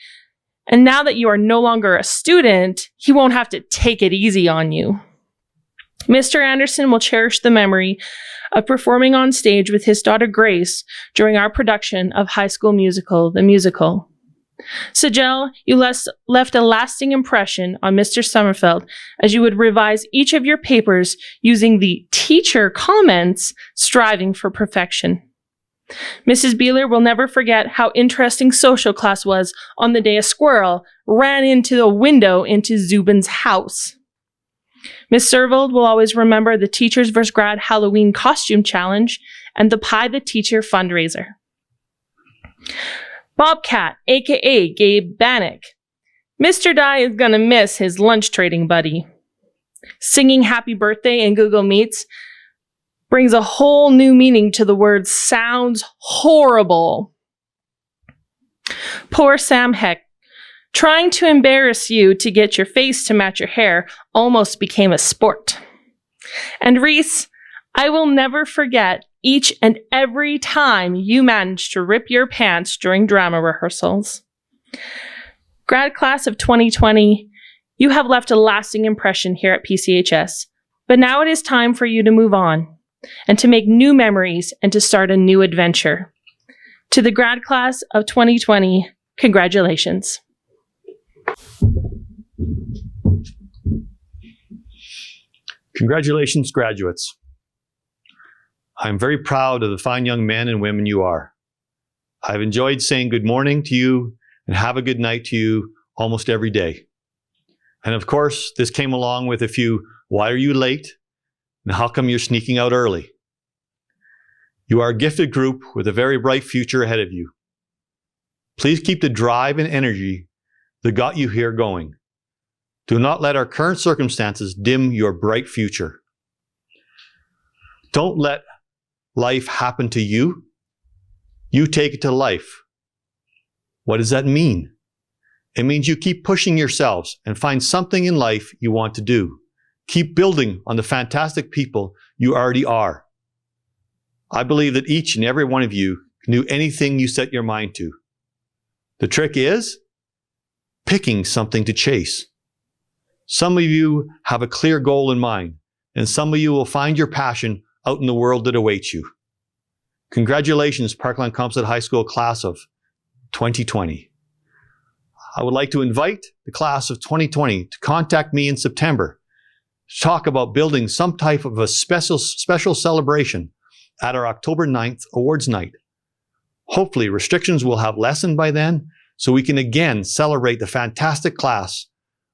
And now that you are no longer a student, he won't have to take it easy on you. Mr. Anderson will cherish the memory of performing on stage with his daughter Grace during our production of High School Musical, the musical. Sajel, you left a lasting impression on Mr. Summerfeld as you would revise each of your papers using the teacher comments, striving for perfection. Mrs. Beeler will never forget how interesting social class was on the day a squirrel ran into the window into Zubin's house. Miss Servold will always remember the Teachers vs. Grad Halloween costume challenge and the Pie the Teacher fundraiser. Bobcat, aka Gabe Bannock. Mr. Dye is gonna miss his lunch trading buddy. Singing happy birthday in Google Meets brings a whole new meaning to the word sounds horrible. Poor Sam Heck. Trying to embarrass you to get your face to match your hair almost became a sport. And Reese, I will never forget each and every time you managed to rip your pants during drama rehearsals. Grad class of 2020, you have left a lasting impression here at PCHS, but now it is time for you to move on and to make new memories and to start a new adventure. To the grad class of 2020, congratulations. Congratulations, graduates. I'm very proud of the fine young men and women you are. I've enjoyed saying good morning to you and have a good night to you almost every day. And of course, this came along with a few, why are you late? And how come you're sneaking out early? You are a gifted group with a very bright future ahead of you. Please keep the drive and energy that got you here going. Do not let our current circumstances dim your bright future. Don't let life happen to you. You take it to life. What does that mean? It means you keep pushing yourselves and find something in life you want to do. Keep building on the fantastic people you already are. I believe that each and every one of you can do anything you set your mind to. The trick is picking something to chase. Some of you have a clear goal in mind, and some of you will find your passion out in the world that awaits you. Congratulations, Parkland Composite High School class of 2020. I would like to invite the class of 2020 to contact me in September to talk about building some type of a special celebration at our October 9th awards night. Hopefully, restrictions will have lessened by then, so we can again celebrate the fantastic class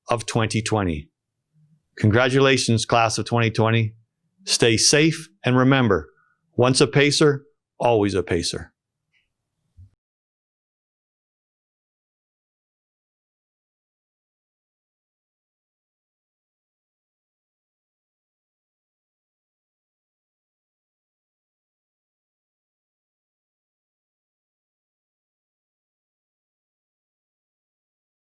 of 2020. Congratulations, class of 2020. Stay safe, and remember, once a Pacer, always a Pacer.